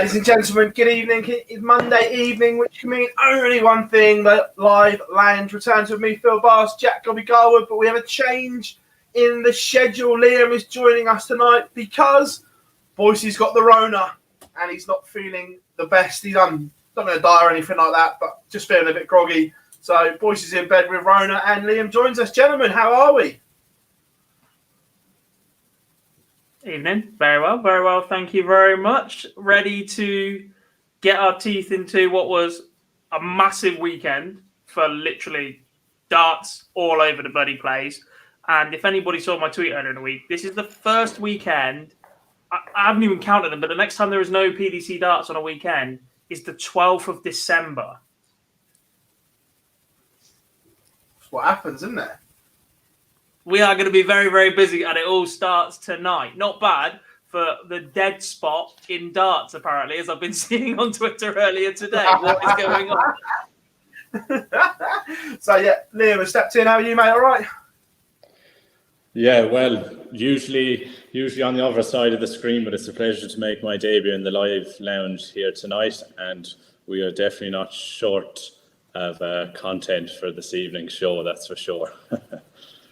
Ladies and gentlemen, good evening. It's Monday evening, which can mean only one thing, that live lounge returns with me, Phill Bars, Jack Gobby Garwood, but we have a change in the schedule. Liam is joining us tonight because Boise's got the Rona and he's not feeling the best. He's not going to die or anything like that, but just feeling a bit groggy. So Boise is in bed with Rona and Liam joins us. Gentlemen, how are we? Evening. Very well. Thank you very much. Ready to get our teeth into what was a massive weekend for literally darts all over the bloody place. And if anybody saw my tweet earlier in the week, this is the first weekend. I haven't even counted them, but the next time there is no PDC darts on a weekend is the 12th of December. That's what happens, isn't it? We are going to be very, very busy, and it all starts tonight. Not bad for the dead spot in darts, apparently, as I've been seeing on Twitter earlier today. What is going on? So, yeah, Liam has stepped in. How are you, mate? All right? Yeah, well, usually on the other side of the screen, but it's a pleasure to make my debut in the live lounge here tonight, and we are definitely not short of content for this evening's show, that's for sure.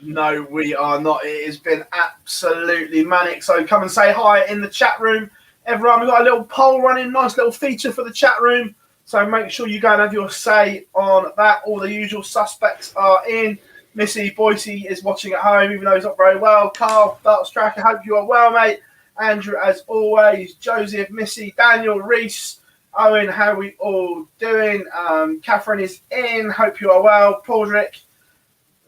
No, we are not. It has been absolutely manic. So come and say hi in the chat room. Everyone, we've got a little poll running, nice little feature for the chat room. So make sure you go and have your say on that. All the usual suspects are in. Missy Boise is watching at home, even though he's not very well. Carl, Darts Track, I hope you are well, mate. Andrew, as always. Joseph, Missy, Daniel, Reese, Owen, how are we all doing? Catherine is in. Hope you are well. Paudrick.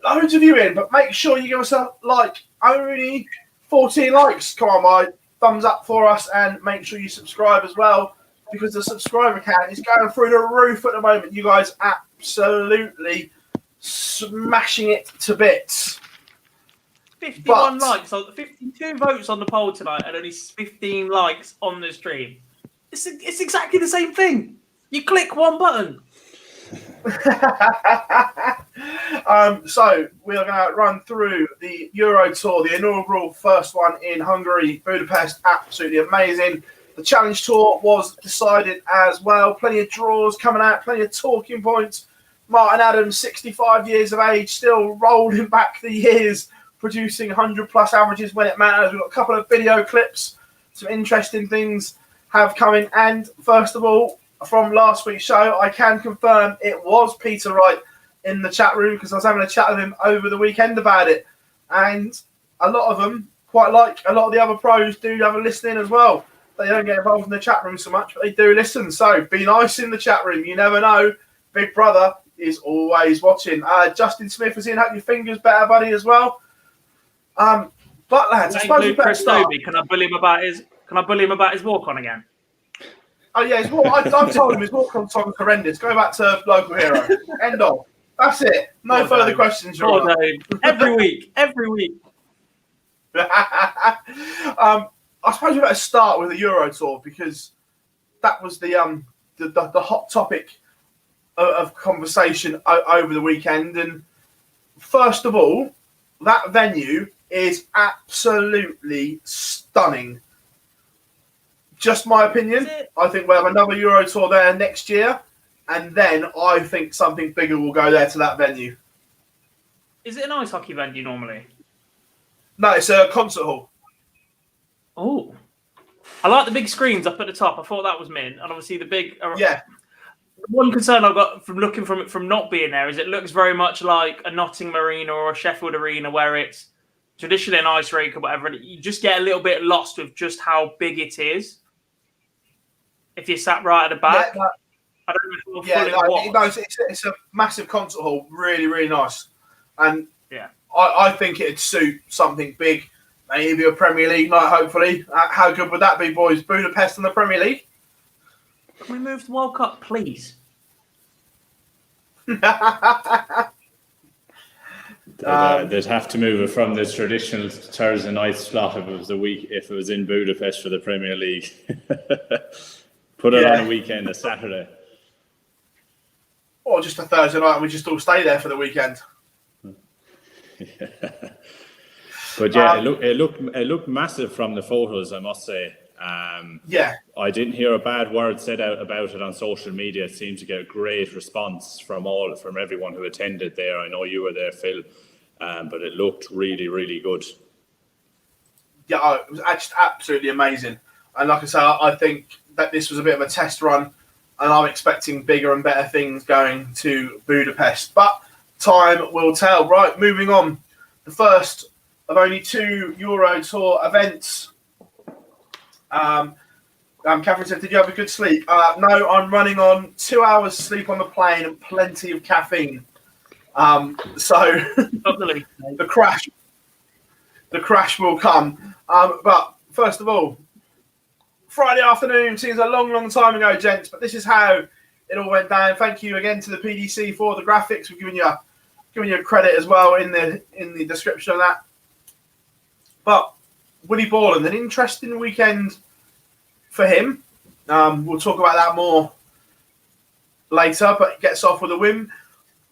Loads of you in, but make sure you give us a like. Only 14 likes. Come on, my thumbs up for us, and make sure you subscribe as well, because the subscriber count is going through the roof at the moment. You guys absolutely smashing it to bits. 51 likes, 52 votes on the poll tonight, and only 15 likes on the stream. It's exactly the same thing. You click one button. So we are going to run through the Euro Tour, the inaugural first one in Hungary, Budapest. Absolutely amazing. The Challenge Tour was decided as well. Plenty of draws coming out, plenty of talking points. Martin Adams, 65 years of age, still rolling back the years, producing 100+ averages when it matters. We've got a couple of video clips. Some interesting things have come in. And first of all, from last week's show, I can confirm it was Peter Wright in the chat room, because I was having a chat with him over the weekend about it. And a lot of them, quite like a lot of the other pros, do have a listening as well. They don't get involved in the chat room so much, but they do listen. So be nice in the chat room. You never know. Big Brother is always watching. Justin Smith is in. Hope your finger's better, buddy, as well. But lads, I suppose Chris Dobie, can I bully him about his walk on again? Oh yeah, I've told him his walk-on song is horrendous. Go back to Local Hero. End of. That's it. No further questions. Every week. I suppose we better start with the Euro Tour, because that was the hot topic of conversation over the weekend. And first of all, that venue is absolutely stunning. Just my opinion. I think we'll have another Euro Tour there next year, and then I think something bigger will go there to that venue. Is it an ice hockey venue normally? No, it's a concert hall. Oh, I like the big screens up at the top. I thought that was mint, and obviously the big. Yeah. One concern I've got from looking from not being there is it looks very much like a Nottingham Arena or a Sheffield Arena, where it's traditionally an ice rink or whatever, and you just get a little bit lost with just how big it is. If you sat right at the back, yeah, I don't know if it's a massive concert hall, really, really nice, and yeah, I think it'd suit something big, maybe a Premier League night. Hopefully, how good would that be, boys? Budapest in the Premier League. Can we move the World Cup, please? They'd have to move it from the traditional Thursday night slot if it was in Budapest for the Premier League. Put it on a weekend, a Saturday. Or just a Thursday night, and we just all stay there for the weekend. But yeah, it looked massive from the photos, I must say. Yeah. I didn't hear a bad word said out about it on social media. It seemed to get a great response from everyone who attended there. I know you were there, Phill, but it looked really, really good. Yeah, it was actually absolutely amazing. And like I say, I think that this was a bit of a test run, and I'm expecting bigger and better things going to Budapest. But time will tell. Right, moving on. The first of only 2 Euro Tour events. Catherine said, did you have a good sleep? No, I'm running on 2 hours sleep on the plane and plenty of caffeine. So the crash will come. But first of all, Friday afternoon seems a long, long time ago, gents, but this is how it all went down. Thank you again to the PDC for the graphics. We've given you credit as well in the description of that. But Willie Borland, an interesting weekend for him. We'll talk about that more later, but he gets off with a win.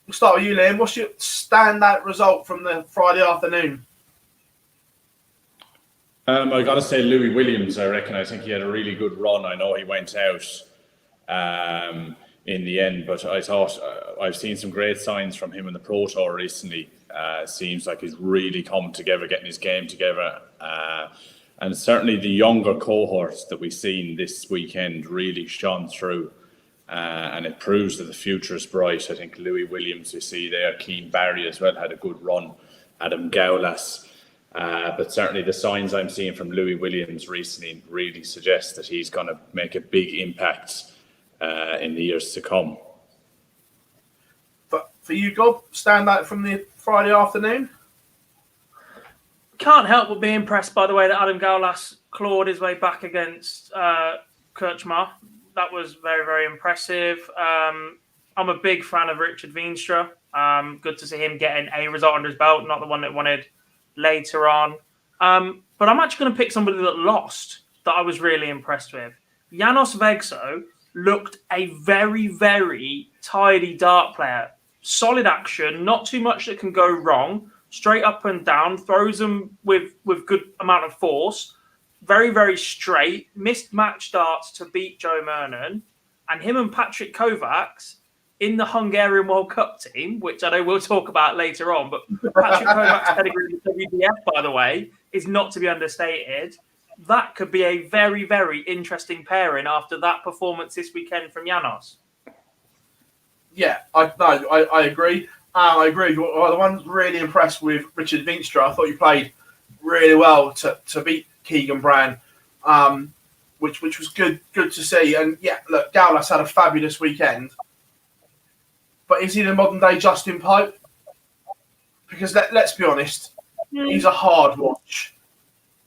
We'll start with you, Liam. What's your standout result from the Friday afternoon? I got to say Louis Williams, I reckon. I think he had a really good run. I know he went out in the end, but I thought I've seen some great signs from him in the Pro Tour recently. Seems like he's really come together, getting his game together. And certainly the younger cohorts that we've seen this weekend really shone through. And it proves that the future is bright. I think Louis Williams, you see there, Keane Barry as well had a good run. Adam Gaulas. But certainly the signs I'm seeing from Louis Williams recently really suggest that he's going to make a big impact in the years to come. For you, Gob, stand out from the Friday afternoon? Can't help but be impressed by the way that Adam Gaulas clawed his way back against Kirchmar. That was very, very impressive. I'm a big fan of Richard Veenstra. Good to see him getting a result under his belt, not the one that wanted later on. But I'm actually going to pick somebody that lost that I was really impressed with. Janos Vegso looked a very, very tidy dart player. Solid action, not too much that can go wrong. Straight up and down, throws them with good amount of force. Very, very straight. Missed match darts to beat Joe Mernon. And him and Patrick Kovacs in the Hungarian World Cup team, which I know we'll talk about later on, but Patrick Kovacs' pedigree with WDF, by the way, is not to be understated. That could be a very, very interesting pairing after that performance this weekend from Janos. Yeah, I agree. I agree. The one's really impressed with Richard Veenstra. I thought he played really well to beat Keegan Brown, which was good to see. And yeah, look, Gaulas had a fabulous weekend. But is he the modern day Justin Pope? Because let's be honest, he's a hard watch.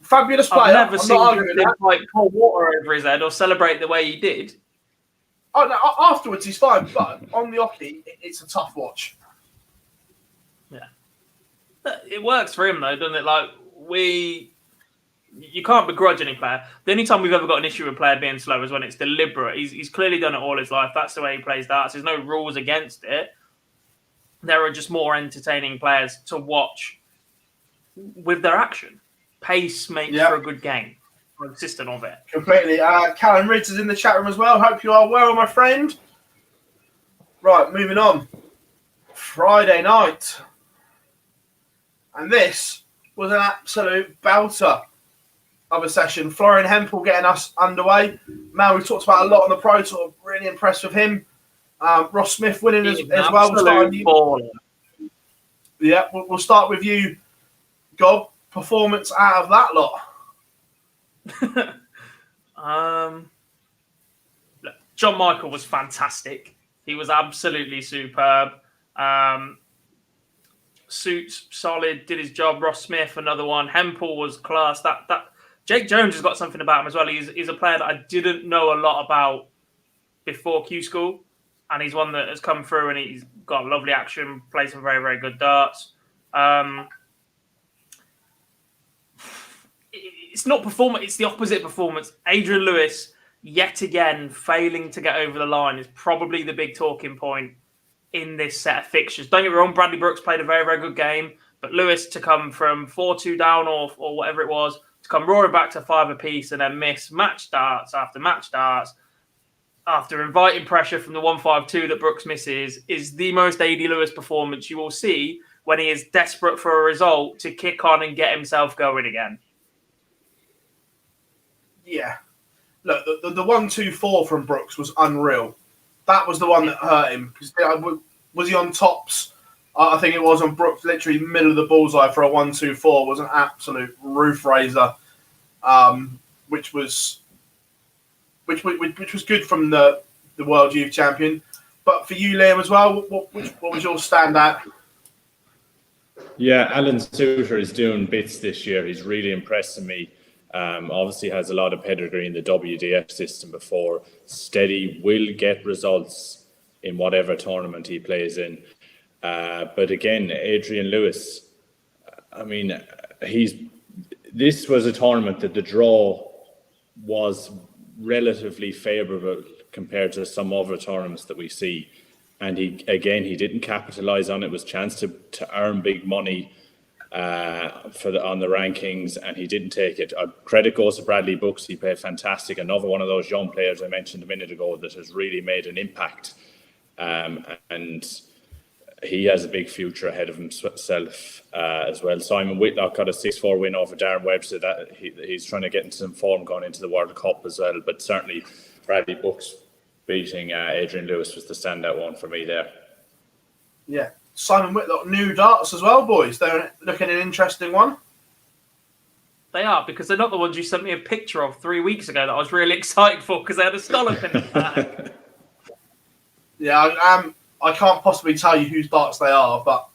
Fabulous player. I've never seen Justin Pope pour water over his head or celebrate the way he did. Oh no! Afterwards, he's fine, but on the off-key, it's a tough watch. Yeah, it works for him though, doesn't it? Like you can't begrudge any player. The only time we've ever got an issue with a player being slow is when it's deliberate. He's clearly done it all his life. That's the way he plays darts. There's no rules against it. There are just more entertaining players to watch with their action. Pace makes for a good game. I'm insistent of it. Completely. Callum Ridds is in the chat room as well. Hope you are well, my friend. Right, moving on. Friday night. And this was an absolute belter of a session. Florian Hempel getting us underway. Man, we've talked about a lot on the Pro Tour. Really impressed with him. Ross Smith winning as well. Yeah, we'll start with you, Gob. Performance out of that lot. John Michael was fantastic. He was absolutely superb. Suits solid, did his job. Ross Smith, another one. Hempel was class. That Jake Jones has got something about him as well. He's a player that I didn't know a lot about before Q School, and he's one that has come through and he's got lovely action, plays some very, very good darts. It's not performance, it's the opposite performance. Adrian Lewis, yet again, failing to get over the line is probably the big talking point in this set of fixtures. Don't get me wrong, Bradley Brooks played a very, very good game, but Lewis to come from 4-2 down or whatever it was, to to come roaring back to 5 apiece and then miss match darts after inviting pressure from the 152 that Brooks misses is the most AD Lewis performance you will see when he is desperate for a result to kick on and get himself going again. Yeah. Look, the 1-2-4 from Brooks was unreal. That was the one that hurt him. Was he on tops? I think it was on Brooks, literally middle of the bullseye for a 1-2-4. Was an absolute roof raiser, which was good from the World Youth Champion. But for you, Liam, as well, what was your standout? Yeah, Alan Suter is doing bits this year. He's really impressing me. Obviously has a lot of pedigree in the WDF system before. Steady, will get results in whatever tournament he plays in. But again, Adrian Lewis, I mean, this was a tournament that the draw was relatively favourable compared to some other tournaments that we see. And he didn't capitalise on it. It was a chance to earn big money on the rankings, and he didn't take it. Credit goes to Bradley Brooks. He played fantastic. Another one of those young players I mentioned a minute ago that has really made an impact. And he has a big future ahead of himself as well. Simon Whitlock got a 6-4 win over Darren Webster. That he's trying to get into some form going into the World Cup as well. But certainly Bradley Brooks beating Adrian Lewis was the standout one for me there. Yeah. Simon Whitlock, new darts as well, boys. They're looking at an interesting one. They are, because they're not the ones you sent me a picture of 3 weeks ago that I was really excited for because they had a scallop in the bag. Yeah, I can't possibly tell you whose darts they are, but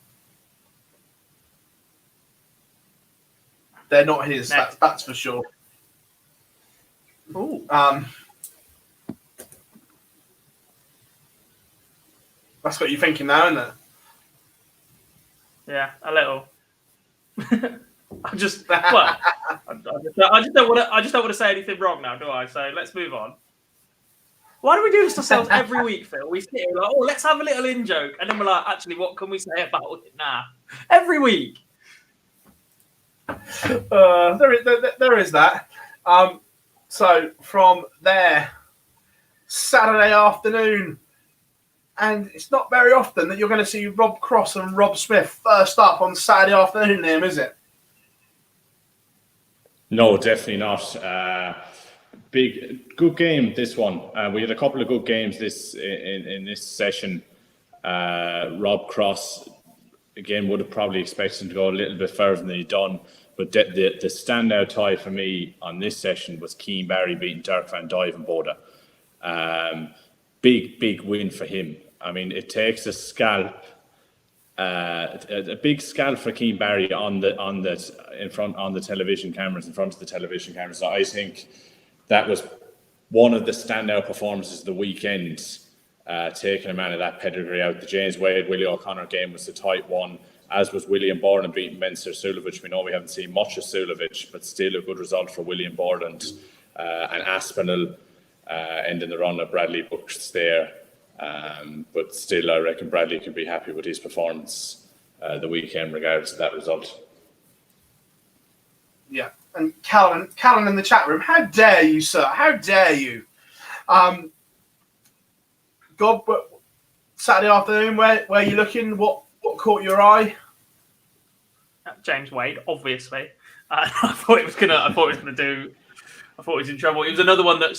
they're not his. That's for sure. Ooh. That's what you're thinking now, isn't it? Yeah, a little. I just don't want to say anything wrong now, do I? So let's move on. Why do we do this to ourselves every week, Phil? We sit here like, oh, let's have a little in-joke, and then we're like, actually, what can we say about it now? Every week. There is that. So from there, Saturday afternoon. And it's not very often that you're going to see Rob Cross and Rob Smith first up on Saturday afternoon, Liam, is it? No, definitely not. Good game, this one. We had a couple of good games in this session. Rob Cross, again, would have probably expected him to go a little bit further than he'd done. But the standout tie for me on this session was Keane Barry beating Dirk van Duijvenbode. Big win for him. I mean, it takes a scalp, a big scalp for Keane Barry on the television cameras, in front of the television cameras. So I think that was one of the standout performances of the weekend, taking a man of that pedigree out. The James Wade Willie O'Connor game was a tight one, as was William Borden beating Menser Sulovic. We know we haven't seen much of Sulovic, but still a good result for William Borden, and Aspinall ending the run of Bradley Brooks there. But still, I reckon Bradley can be happy with his performance the weekend, regardless of that result. Yeah, and Callan in the chat room, how dare you, sir? How dare you? God, but Saturday afternoon, where are you looking? What caught your eye? James Wade, obviously. I thought he was in trouble. It was another one that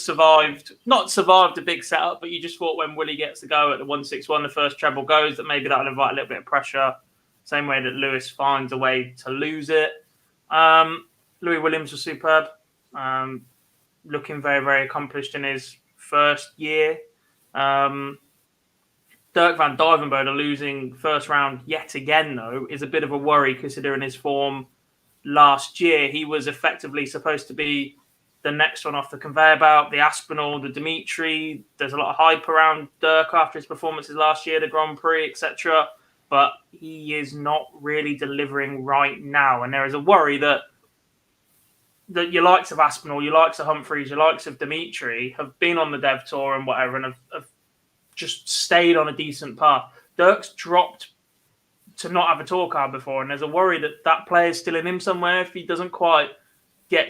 not survived a big setup, but you just thought when Willie gets to go at the 161, the first treble goes, that maybe that'll invite a little bit of pressure. Same way that Lewis finds a way to lose it. Louis Williams was superb. Looking very, very accomplished in his first year. Dirk van Duijvenbode losing first round yet again, though, is a bit of a worry considering his form last year. He was effectively supposed to be the next one off the conveyor belt, the Aspinall, the Dimitri. There's a lot of hype around Dirk after his performances last year, the Grand Prix, etc. But he is not really delivering right now. And there is a worry that your likes of Aspinall, your likes of Humphreys, your likes of Dimitri have been on the dev tour and whatever and have just stayed on a decent path. Dirk's dropped to not have a tour card before, and there's a worry that player is still in him somewhere if he doesn't quite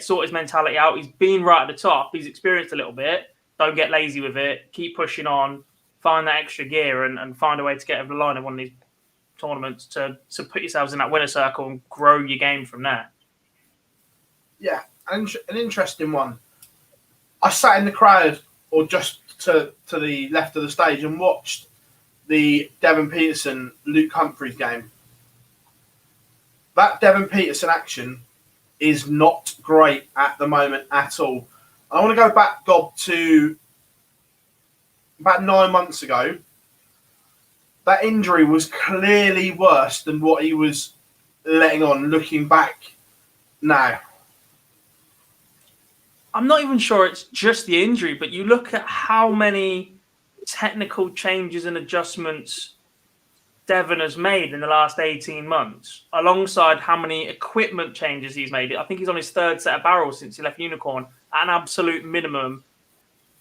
sort his mentality out. He's been right at the top. He's experienced a little bit. Don't get lazy with it. Keep pushing on. Find that extra gear and find a way to get over the line in one of these tournaments to put yourselves in that winner circle and grow your game from there. Yeah, an interesting one. I sat in the crowd or just to the left of the stage and watched the Devon Peterson Luke Humphreys game. That Devon Peterson action is not great at the moment at all. I want to go back, Gob, to about 9 months ago. That injury was clearly worse than what he was letting on looking back now. I'm not even sure it's just the injury, but you look at how many technical changes and adjustments Devon has made in the last 18 months, alongside how many equipment changes he's made. I think he's on his third set of barrels since he left Unicorn at an absolute minimum.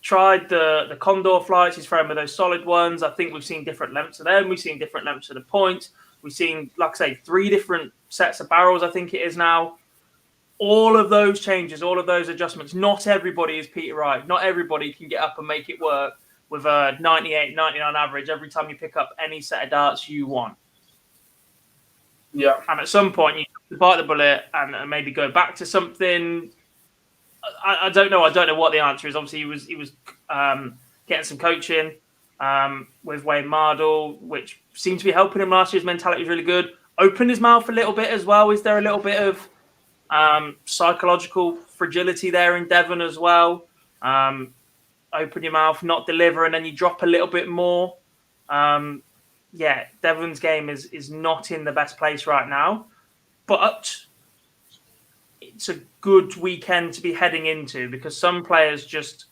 Tried the Condor flights, he's thrown with those solid ones. I think we've seen different lengths of them. We've seen different lengths of the point. We've seen, like I say, 3 different sets of barrels, I think it is now. All of those changes, all of those adjustments, not everybody is Peter Wright. Not everybody can get up and make it work with a 98, 99 average every time you pick up any set of darts you want. Yeah. And at some point, you have to bite the bullet and maybe go back to something. I don't know. I don't know what the answer is. Obviously, he was getting some coaching with Wayne Mardle, which seemed to be helping him last year. His mentality was really good. Opened his mouth a little bit as well. Is there a little bit of psychological fragility there in Devon as well? Open your mouth, not deliver, and then you drop a little bit more. Yeah, Devon's game is not in the best place right now, but it's a good weekend to be heading into because some players just...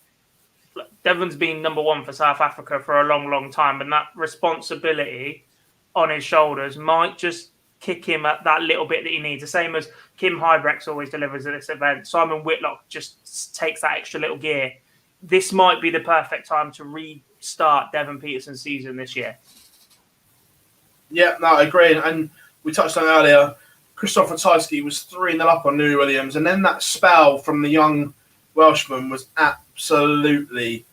Devon's been number 1 for South Africa for a long, long time, and that responsibility on his shoulders might just kick him at that little bit that he needs. The same as Kim Hybrex always delivers at this event. Simon Whitlock just takes that extra little gear. This might be the perfect time to restart Devon Peterson's season this year. Yeah, no, I agree. And we touched on earlier, Christopher Tysky was 3-0 up on Louis Williams. And then that spell from the young Welshman was absolutely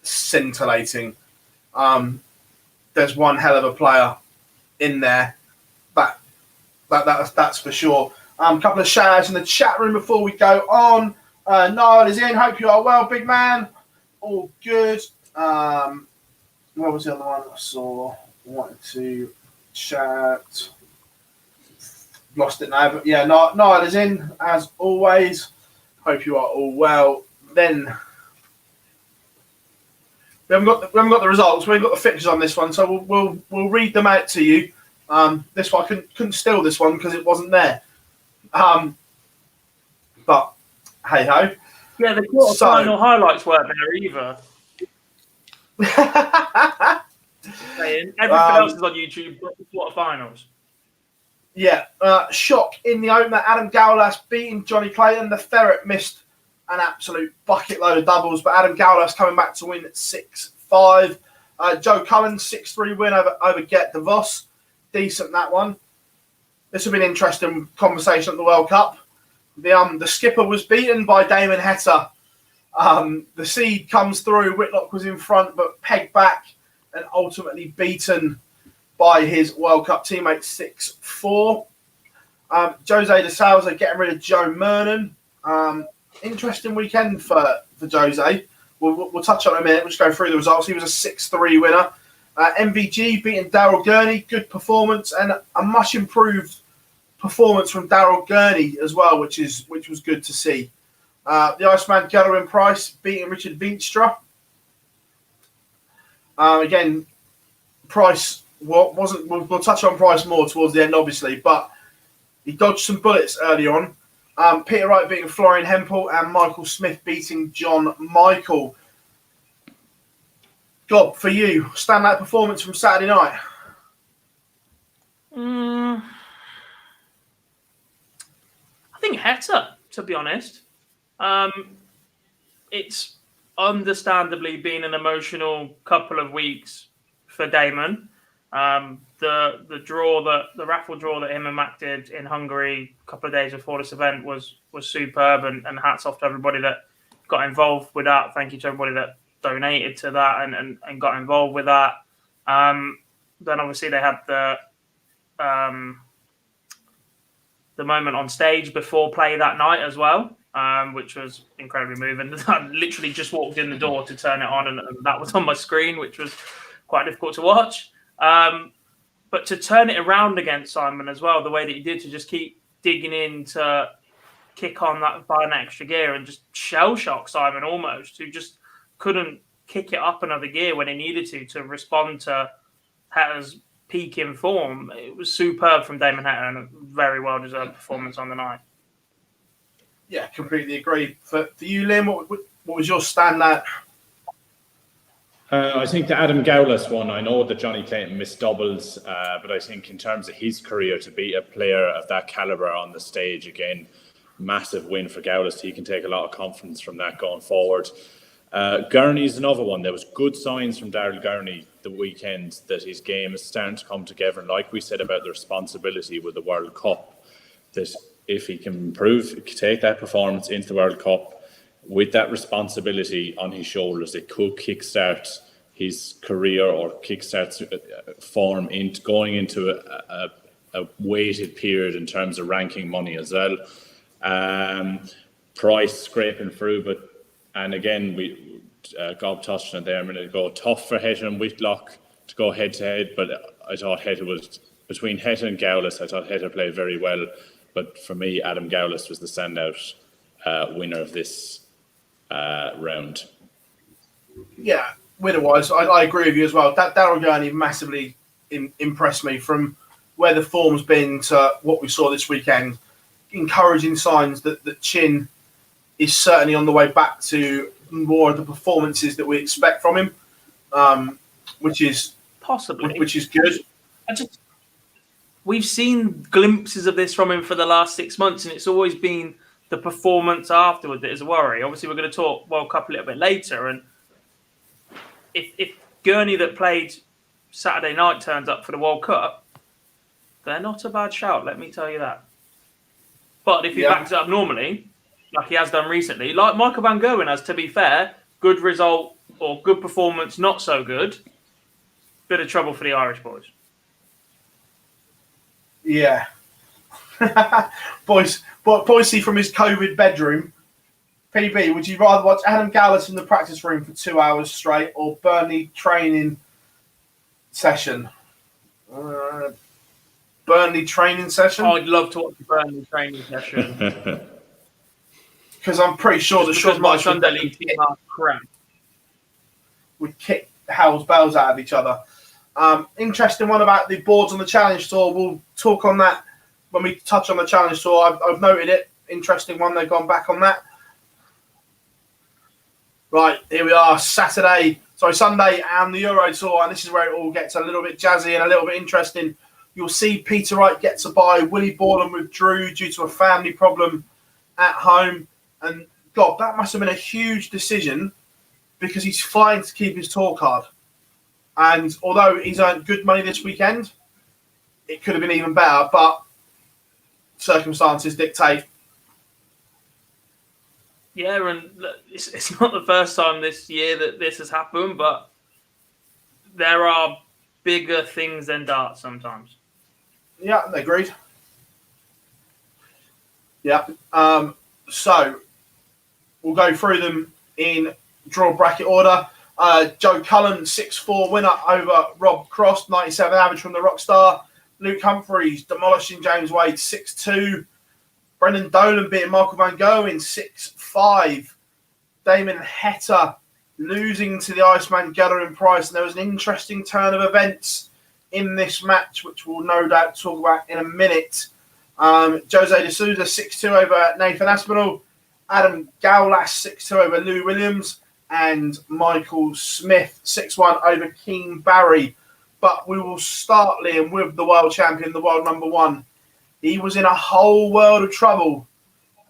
scintillating. There's one hell of a player in there. That's for sure. A couple of shout-outs in the chat room before we go on. Niall is in. Hope you are well, big man. All good. Where was the other one I saw? Wanted to chat. Lost it now, but yeah, Niall is in as always. Hope you are all well. Then we haven't got the results. We haven't got the fixtures on this one, so we'll read them out to you. This one I couldn't steal this one because it wasn't there. But hey ho. Yeah, the quarter-final highlights weren't there either. Everything else is on YouTube, but the quarterfinals. Yeah, shock in the opener. Adam Gowlas beating Johnny Clayton. The Ferret missed an absolute bucket load of doubles, but Adam Gowlas coming back to win at 6-5. Joe Cullen, 6-3 win over Get De Vos. Decent, that one. This will be an interesting conversation at the World Cup. The skipper was beaten by Damon Heta. The seed comes through. Whitlock was in front, but pegged back and ultimately beaten by his World Cup teammate 6-4. Jose de Souza getting rid of Joe Mernon. Interesting weekend for Jose. We'll touch on it in a minute. We'll just go through the results. He was a 6-3 winner. MVG beating Daryl Gurney. Good performance and a much improved performance from Daryl Gurney as well, which was good to see. The Iceman Gerwin Price beating Richard Veenstra. Again, Price wasn't. We'll touch on Price more towards the end, obviously, but he dodged some bullets early on. Peter Wright beating Florian Hempel and Michael Smith beating John Michael. Gob, for you, standout performance from Saturday night. I think Heta, to be honest. It's understandably been an emotional couple of weeks for Damon. The raffle draw that him and Mac did in Hungary a couple of days before this event was superb, and hats off to everybody that got involved with that. Thank you to everybody that donated to that and got involved with that. Then obviously they had the moment on stage before play that night as well, which was incredibly moving. I literally just walked in the door to turn it on, and that was on my screen, which was quite difficult to watch. But to turn it around against Simon as well, the way that he did, to just keep digging in to kick on that by an extra gear and just shell shock Simon almost, who just couldn't kick it up another gear when he needed to respond to Hetter's peak in form. It was superb from Damon Hetter and a very well deserved performance on the night. Yeah, completely agree. For you, Liam, what was your standout? I think the Adam Gowlas one, I know that Johnny Clayton missed doubles, but I think in terms of his career, to be a player of that calibre on the stage again, massive win for Gowlas. He can take a lot of confidence from that going forward. Gurney's another one. There was good signs from Daryl Gurney the weekend that his game is starting to come together. And like we said about the responsibility with the World Cup, that if he can improve, take that performance into the World Cup, with that responsibility on his shoulders, it could kickstart his career or kickstart form into going into a weighted period in terms of ranking money as well. Price scraping through, and again, Gob touched on it there a minute ago. Tough for Hetter and Whitlock to go head to head, but I thought Hetter was between Hetter and Gowlas. I thought Hetter played very well, but for me, Adam Gowlas was the standout winner of this round. Yeah, winner-wise, I agree with you as well. That Daryl Gurney massively impressed me from where the form's been to what we saw this weekend. Encouraging signs that Chin is certainly on the way back to more of the performances that we expect from him, which is good. We've seen glimpses of this from him for the last 6 months, and it's always been the performance afterward that is a worry. Obviously, we're going to talk World Cup a little bit later, and if Gurney that played Saturday night turns up for the World Cup, they're not a bad shout, let me tell you that. But if he backs it up normally, like he has done recently, like Michael Van Gerwen has, to be fair, good result or good performance, not so good, bit of trouble for the Irish boys. Yeah. Boise from his COVID bedroom. PB, would you rather watch Adam Gowlas in the practice room for 2 hours straight or Burnley training session? Burnley training session? I'd love to watch the Burnley training session. Because I'm pretty sure that Sean my Sunday League team are crap. Would kick Howell's bells out of each other. Interesting one about the boards on the Challenge Tour. We'll talk on that when we touch on the Challenge Tour. I've noted it. Interesting one. They've gone back on that. Right, here we are. Sunday and the Euro Tour. And this is where it all gets a little bit jazzy and a little bit interesting. You'll see Peter Wright gets a bye. Willie Borland withdrew due to a family problem at home. And God, that must have been a huge decision because he's flying to keep his tour card. And although he's earned good money this weekend, it could have been even better, but circumstances dictate. Yeah, and it's not the first time this year that this has happened, but there are bigger things than darts sometimes. Yeah, agreed. Yeah. So we'll go through them in draw bracket order. Joe Cullen, 6-4 winner over Rob Cross, 97 average from the Rockstar. Luke Humphreys demolishing James Wade, 6-2. Brendan Dolan beating Michael Van Gerwen, 6-5. Damon Hetter losing to the Iceman Geller in Price. And there was an interesting turn of events in this match, which we'll no doubt talk about in a minute. Jose de Souza, 6-2 over Nathan Aspinall. Adam Gowlas, 6-2 over Lou Williams. And Michael Smith, 6-1 over King Barry. But we will start, Liam, with the world champion, the world number one. He was in a whole world of trouble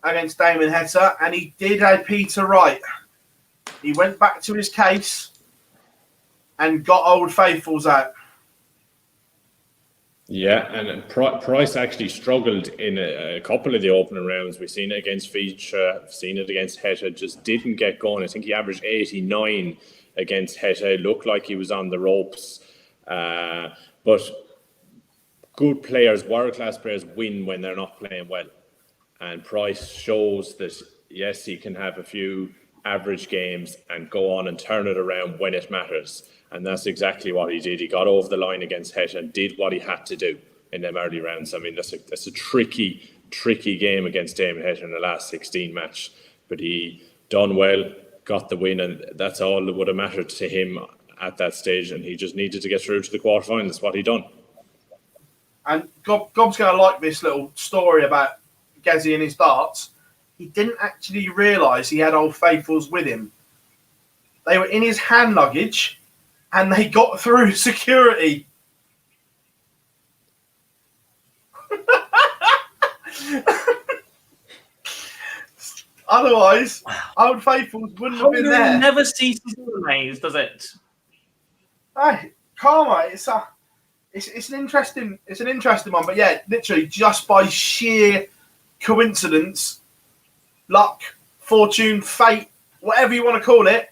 against Damon Hetter, and he did a Peter Wright. He went back to his case and got Old Faithfuls out. Yeah, and Price actually struggled in a couple of the opening rounds. We've seen it against Feature, seen it against Heta, just didn't get going. I think he averaged 89 against Heta, looked like he was on the ropes. But good players, world-class players, win when they're not playing well. And Price shows that, yes, he can have a few average games and go on and turn it around when it matters. And that's exactly what he did. He got over the line against Het and did what he had to do in them early rounds. I mean, that's a tricky game against Damon Het in the last 16 match. But he done well, got the win, and that's all that would have mattered to him at that stage. And he just needed to get through to the quarterfinals. That's what he done. And Gob's going to like this little story about Gezi and his darts. He didn't actually realise he had Old Faithfuls with him. They were in his hand luggage, and they got through security. Otherwise, Old Faithfuls wouldn't have been there. Never ceases to amaze, does it? Hey, karma. It's an interesting one, but yeah, literally just by sheer coincidence, luck, fortune, fate, whatever you want to call it,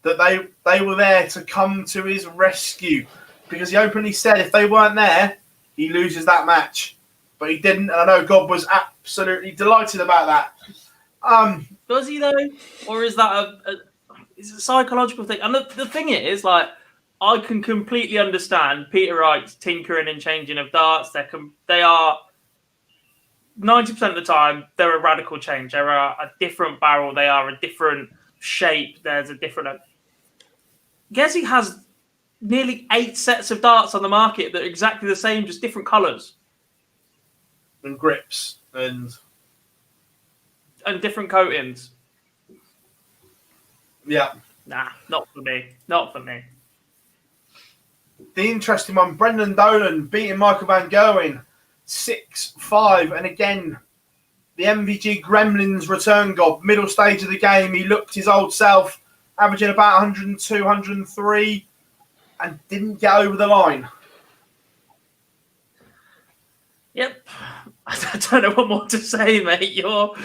that they were there to come to his rescue, because he openly said if they weren't there, he loses that match. But he didn't, and I know Gob was absolutely delighted about that. Does he though, or is that is it a psychological thing? And the thing is, like, I can completely understand Peter Wright's tinkering and changing of darts. They are 90% of the time they're a radical change. They're a different barrel. They are a different shape. There's a different. Gezi has nearly 8 sets of darts on the market that are exactly the same, just different colours and grips and different coatings. Yeah. Nah, not for me. Not for me. The interesting one, Brendan Dolan beating Michael Van Gerwen 6-5. And again, the MVG Gremlins return, Gob. Middle stage of the game, he looked his old self, averaging about 102, 103, and didn't get over the line. Yep. I don't know what more to say, mate. Your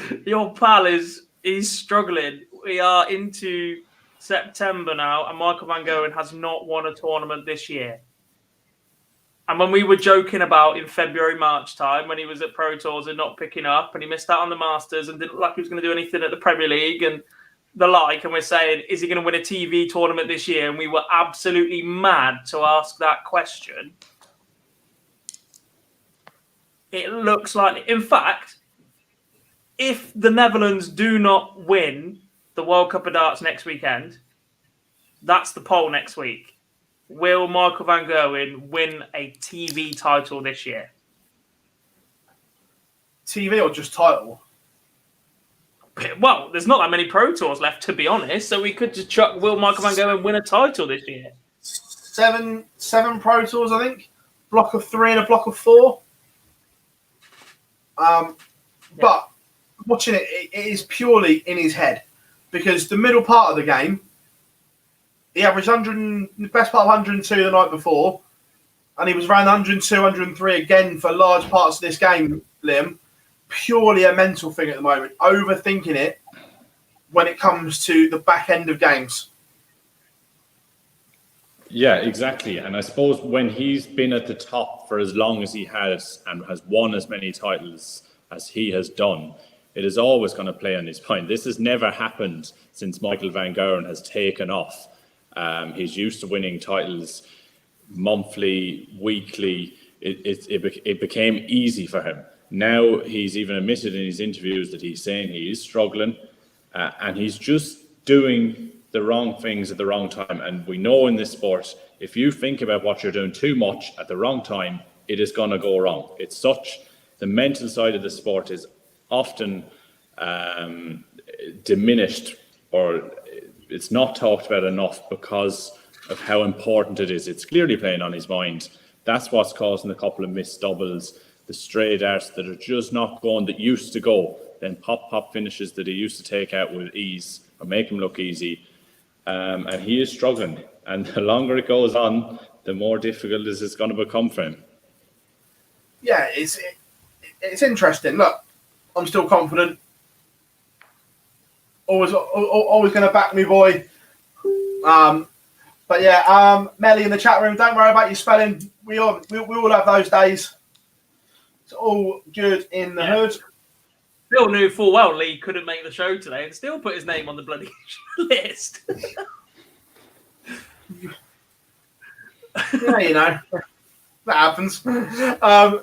pal is struggling. We are into September now, and Michael Van Gerwen has not won a tournament this year. And when we were joking about in February, March time, when he was at Pro Tours and not picking up, and he missed out on the Masters and didn't look like he was going to do anything at the Premier League and the like, and we're saying, is he going to win a TV tournament this year? And we were absolutely mad to ask that question. It looks like, in fact, if the Netherlands do not win the World Cup of Darts next weekend, that's the poll next week. Will Michael Van Gerwen win a TV title this year? TV or just title? Well, there's not that many Pro Tours left, to be honest, so we could just chuck, will Michael Van Gerwen win a title this year? Seven Pro Tours, I think. Block of 3 and a block of 4. But watching it is purely in his head, because the middle part of the game, he averaged the best part of 102 the night before, and he was around 102, 103 again for large parts of this game, Liam. Purely a mental thing at the moment, overthinking it when it comes to the back end of games. Yeah, exactly. And I suppose when he's been at the top for as long as he has and has won as many titles as he has done, it is always going to play on his mind. This has never happened since Michael Van Gerwen has taken off. He's used to winning titles monthly, weekly. It became easy for him. Now he's even admitted in his interviews that he's saying he is struggling, and he's just doing the wrong things at the wrong time. And we know in this sport, if you think about what you're doing too much at the wrong time, it is going to go wrong. The mental side of the sport is often diminished, or it's not talked about enough because of how important it is. It's clearly playing on his mind. That's what's causing a couple of missed doubles, the stray darts that are just not going that used to go, then pop finishes that he used to take out with ease or make him look easy. And he is struggling. And the longer it goes on, the more difficult this is going to become for him. yeah, it's interesting. Look, I'm still confident. Always going to back me, boy. But yeah, Melly in the chat room, don't worry about your spelling. We all have those days. It's all good in the hood. Phill knew full well Lee couldn't make the show today and still put his name on the bloody list. Yeah, you know, that happens. I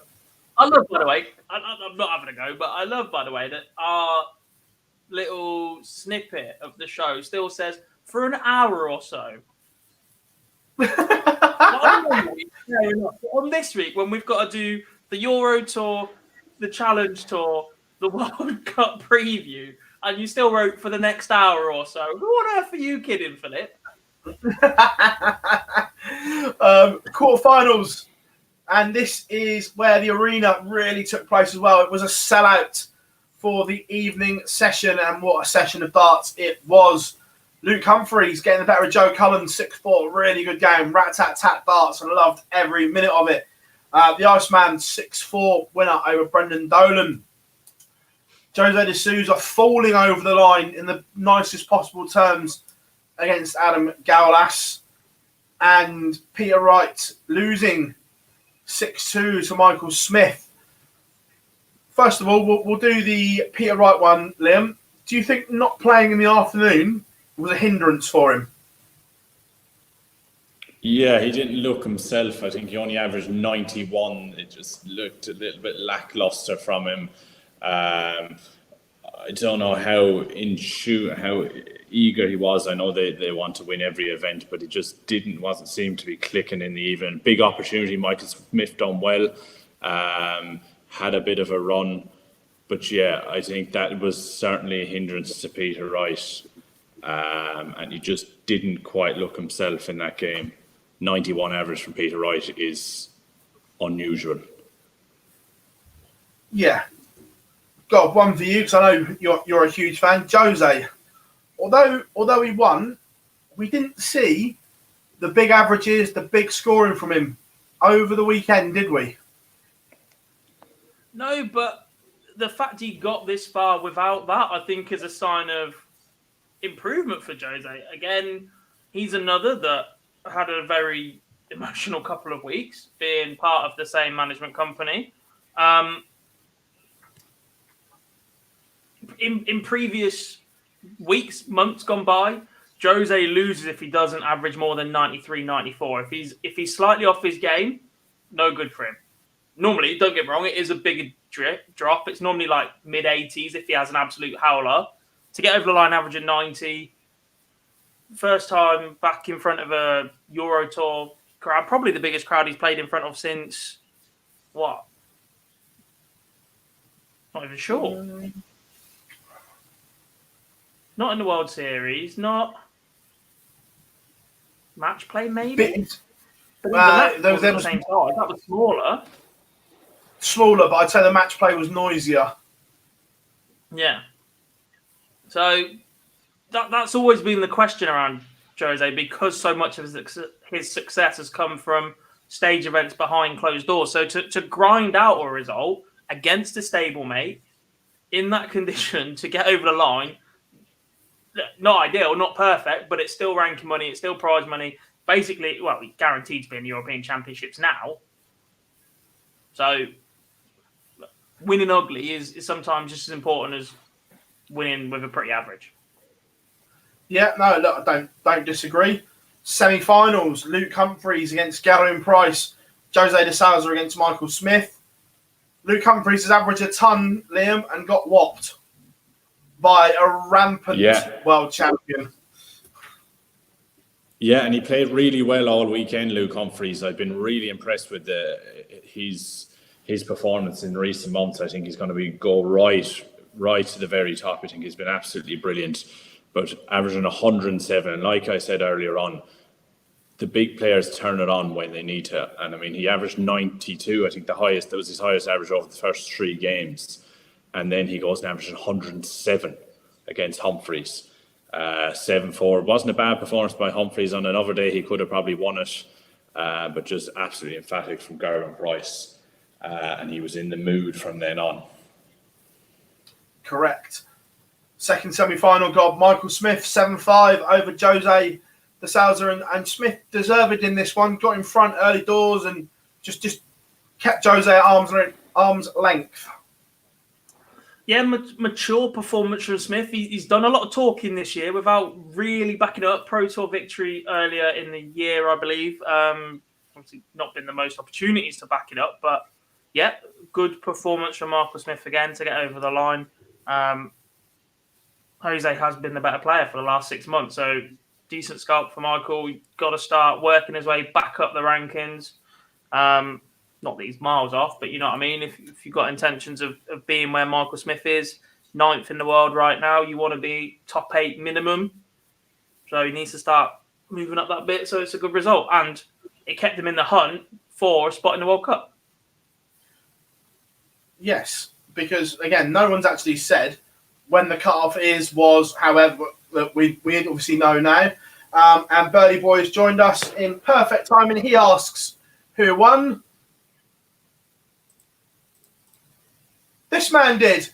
love, by the way, I'm not having a go, but I love, by the way, that our little snippet of the show still says for an hour or so. On this week, when we've got to do the Euro Tour, the Challenge Tour, the World Cup preview, and you still wrote for the next hour or so. Who on earth are you kidding, Philip? Quarterfinals, and this is where the arena really took place as well. It was a sellout for the evening session, and what a session of darts it was. Luke Humphreys getting the better of Joe Cullen, 6-4, really good game. Rat-tat-tat darts, and loved every minute of it. The Iceman, 6-4 winner over Brendan Dolan. Jose de Souza falling over the line in the nicest possible terms against Adam Gaulas. And Peter Wright losing 6-2 to Michael Smith. First of all, we'll do the Peter Wright one, Liam. Do you think not playing in the afternoon was a hindrance for him? Yeah, he didn't look himself. I think he only averaged 91. It just looked a little bit lackluster from him. I don't know how eager he was. I know they want to win every event, but it just wasn't seem to be clicking in the evening. Big opportunity. Michael Smith done well. Had a bit of a run, but yeah, I think that was certainly a hindrance to Peter Wright. And he just didn't quite look himself in that game. 91 average from Peter Wright is unusual. Yeah. Got one for you, because I know you're a huge fan. Jose, although he won, we didn't see the big averages, the big scoring from him over the weekend, did we? No, but the fact he got this far without that, I think, is a sign of improvement for Jose. Again, he's another that had a very emotional couple of weeks being part of the same management company. In previous weeks, months gone by, Jose loses if he doesn't average more than 93, 94. If he's slightly off his game, no good for him. Normally, don't get me wrong, it is a big drop. It's normally like mid-80s if he has an absolute howler. To get over the line averaging 90, first time back in front of a Euro Tour crowd, probably the biggest crowd he's played in front of since, what? Not even sure. Not in the World Series, not match play, maybe? That was the same size. That was smaller. Smaller, but I'd say the match play was noisier. Yeah. So that's always been the question around Jose, because so much of his success has come from stage events behind closed doors. So to grind out a result against a stablemate in that condition, to get over the line, not ideal, not perfect, but it's still ranking money, it's still prize money. Basically, well, he's guaranteed to be in the European Championships now. So winning ugly is sometimes just as important as winning with a pretty average. Yeah, no, look, I don't disagree. Semi-finals, Luke Humphreys against Gavin Price, Jose de Souza against Michael Smith. Luke Humphreys has averaged a ton, Liam, and got whopped by a rampant world champion. Yeah, and he played really well all weekend, Luke Humphreys. I've been really impressed with his performance in recent months. I think he's going to go right to the very top. I think he's been absolutely brilliant. But averaging 107, and like I said earlier on, the big players turn it on when they need to. And I mean, he averaged 92. I think that was his highest average over the first 3 games. And then he goes and averages 107 against Humphreys. 7-4. It wasn't a bad performance by Humphreys. On another day, he could have probably won it. But just absolutely emphatic from Garvin Price. and he was in the mood from then on. Correct. Second semi-final, got Michael Smith 7-5 over Jose de Souza, and Smith deserved in this one. Got in front early doors and just kept Jose at arm's length. Yeah, mature performance from Smith. He's done a lot of talking this year without really backing it up. Pro Tour victory earlier in the year, I believe. Obviously, not been the most opportunities to back it up, but yeah, good performance from Michael Smith again to get over the line. Jose has been the better player for the last 6 months, so decent scalp for Michael. He's got to start working his way back up the rankings. Not that he's miles off, but you know what I mean? If you've got intentions of being where Michael Smith is, 9th in the world right now, you want to be top 8 minimum. So he needs to start moving up that bit, so it's a good result. And it kept him in the hunt for a spot in the World Cup. Yes, because, again, no one's actually said when the cut-off was, however, that we obviously know now. And Birdie Boy has joined us in perfect timing. He asks, who won? This man did.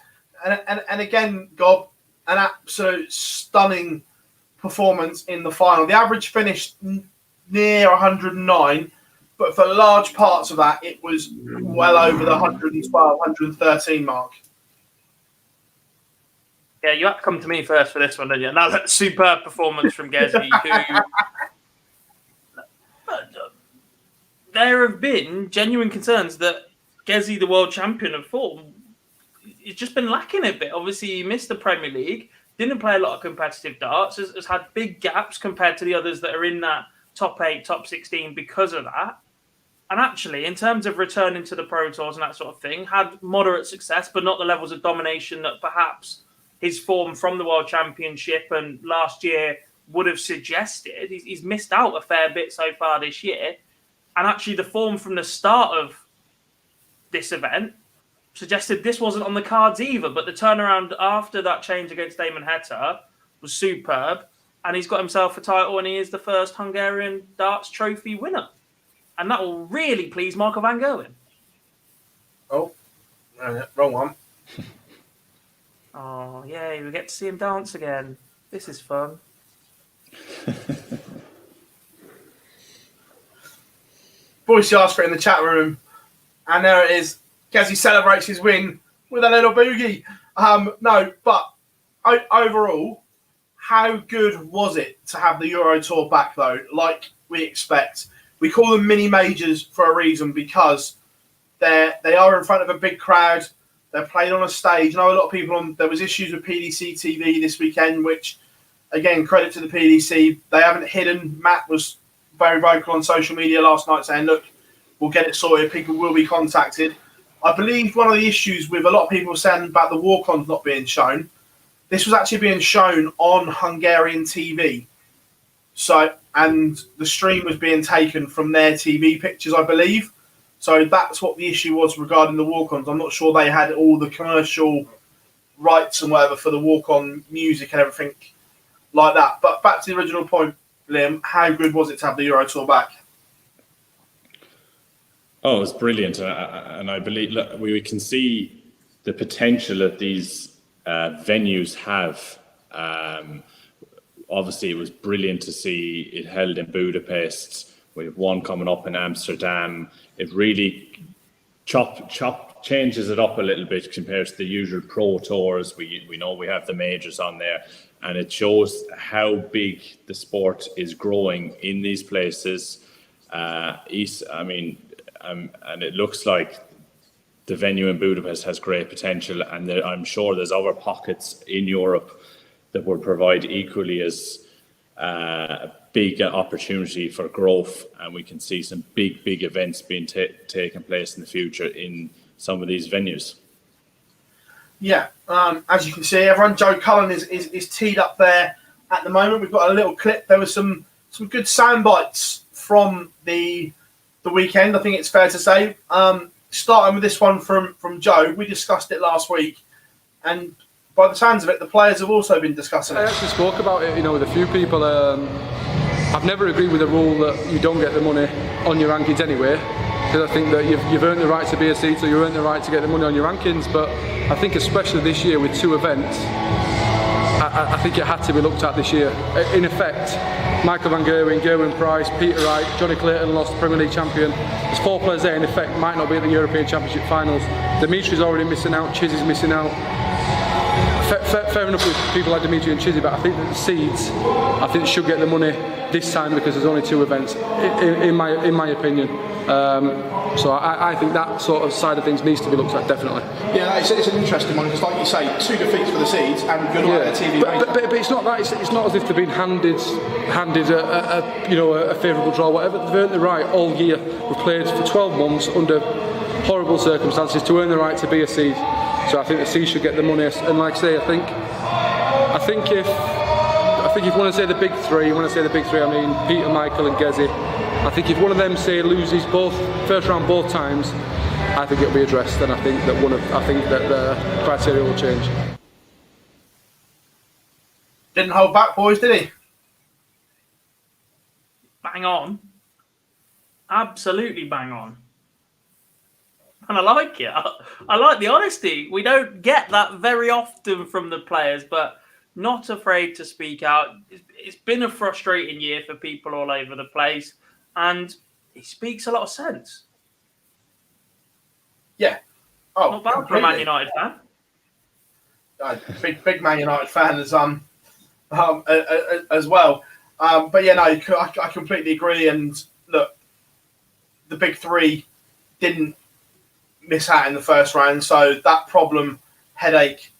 And again, Gob, an absolute stunning performance in the final. The average finished near 109, but for large parts of that, it was well over the 112, 113 mark. Yeah, you had to come to me first for this one, didn't you? Now that superb performance from Gezi, who... There have been genuine concerns that Gezi, the world champion of form, he's just been lacking a bit. Obviously, he missed the Premier League, didn't play a lot of competitive darts, has had big gaps compared to the others that are in that top 8, top 16 because of that. And actually, in terms of returning to the Pro Tours and that sort of thing, had moderate success, but not the levels of domination that perhaps his form from the World Championship and last year would have suggested. He's missed out a fair bit so far this year. And actually, the form from the start of this event suggested this wasn't on the cards either. But the turnaround after that change against Damon Heta was superb. And he's got himself a title, and he is the first Hungarian darts trophy winner. And that will really please Michael van Gerwen. Oh, wrong one. Oh, yay, we get to see him dance again. This is fun. Boyce asked for it in the chat room, and there it is. Gezi celebrates his win with a little boogie. No, but overall, how good was it to have the Euro Tour back, though? Like we expect. We call them mini majors for a reason, because they are in front of a big crowd. They're played on a stage. I know a lot of people there was issues with PDC TV this weekend, which, again, credit to the PDC. They haven't hidden. Matt was very vocal on social media last night saying, look, we'll get it sorted. People will be contacted. I believe one of the issues with a lot of people saying about the walk-ons not being shown, this was actually being shown on Hungarian TV. So, and the stream was being taken from their TV pictures, I believe. So that's what the issue was regarding the walk-ons. I'm not sure they had all the commercial rights and whatever for the walk-on music and everything like that. But back to the original point, Liam, how good was it to have the Euro Tour back? Oh, it was brilliant. And I believe we can see the potential that these venues have. Obviously, it was brilliant to see it held in Budapest. We have one coming up in Amsterdam. It really changes it up a little bit compared to the usual pro tours. We know we have the majors on there, and it shows how big the sport is growing in these places. And it looks like the venue in Budapest has great potential, and I'm sure there's other pockets in Europe that will provide equally as big opportunity for growth, and we can see some big events being taking place in the future in some of these venues. Yeah, as you can see, everyone, Joe Cullen is teed up there at the moment. We've got a little clip. There was some good sound bites from the weekend, I think it's fair to say. Starting with this one from Joe, we discussed it last week, and by the sounds of it, the players have also been discussing it. I actually spoke about it, with a few people. I've never agreed with the rule that you don't get the money on your rankings anyway. because I think that you've earned the right to be a seed, so you earned the right to get the money on your rankings. But I think especially this year with 2 events, I think it had to be looked at this year. In effect, Michael Van Gerwen Price, Peter Wright, Johnny Clayton lost Premier League champion. There's 4 players there in effect might not be at the European Championship finals. Dimitri's already missing out, Chizzy's missing out. Fair enough with people like Dimitri and Chizzy, but I think that the seeds, I think, should get the money this time because there's only 2 events, in my opinion. So I think that sort of side of things needs to be looked at, definitely. Yeah, it's an interesting one because, like you say, 2 defeats for the seeds and you're not at a TV but it's not that. It's not as if they've been handed a favourable draw. Whatever, they've earned the right all year. We've played for 12 months under horrible circumstances to earn the right to be a seed. So I think the seeds should get the money. And like I say, I think if you want to say the big 3, I mean Peter, Michael, and Gezi. I think if one of them loses both first round both times, I think it'll be addressed, and I think that the criteria will change. Didn't hold back, boys, did he? Bang on. Absolutely bang on. And I like it. I like the honesty. We don't get that very often from the players, but not afraid to speak out. It's been a frustrating year for people all over the place, and he speaks a lot of sense. Yeah. Oh, not bad for a Man United fan. Big Man United fan as well. But yeah, no, I completely agree. And look, the big 3 didn't miss out in the first round, so that headache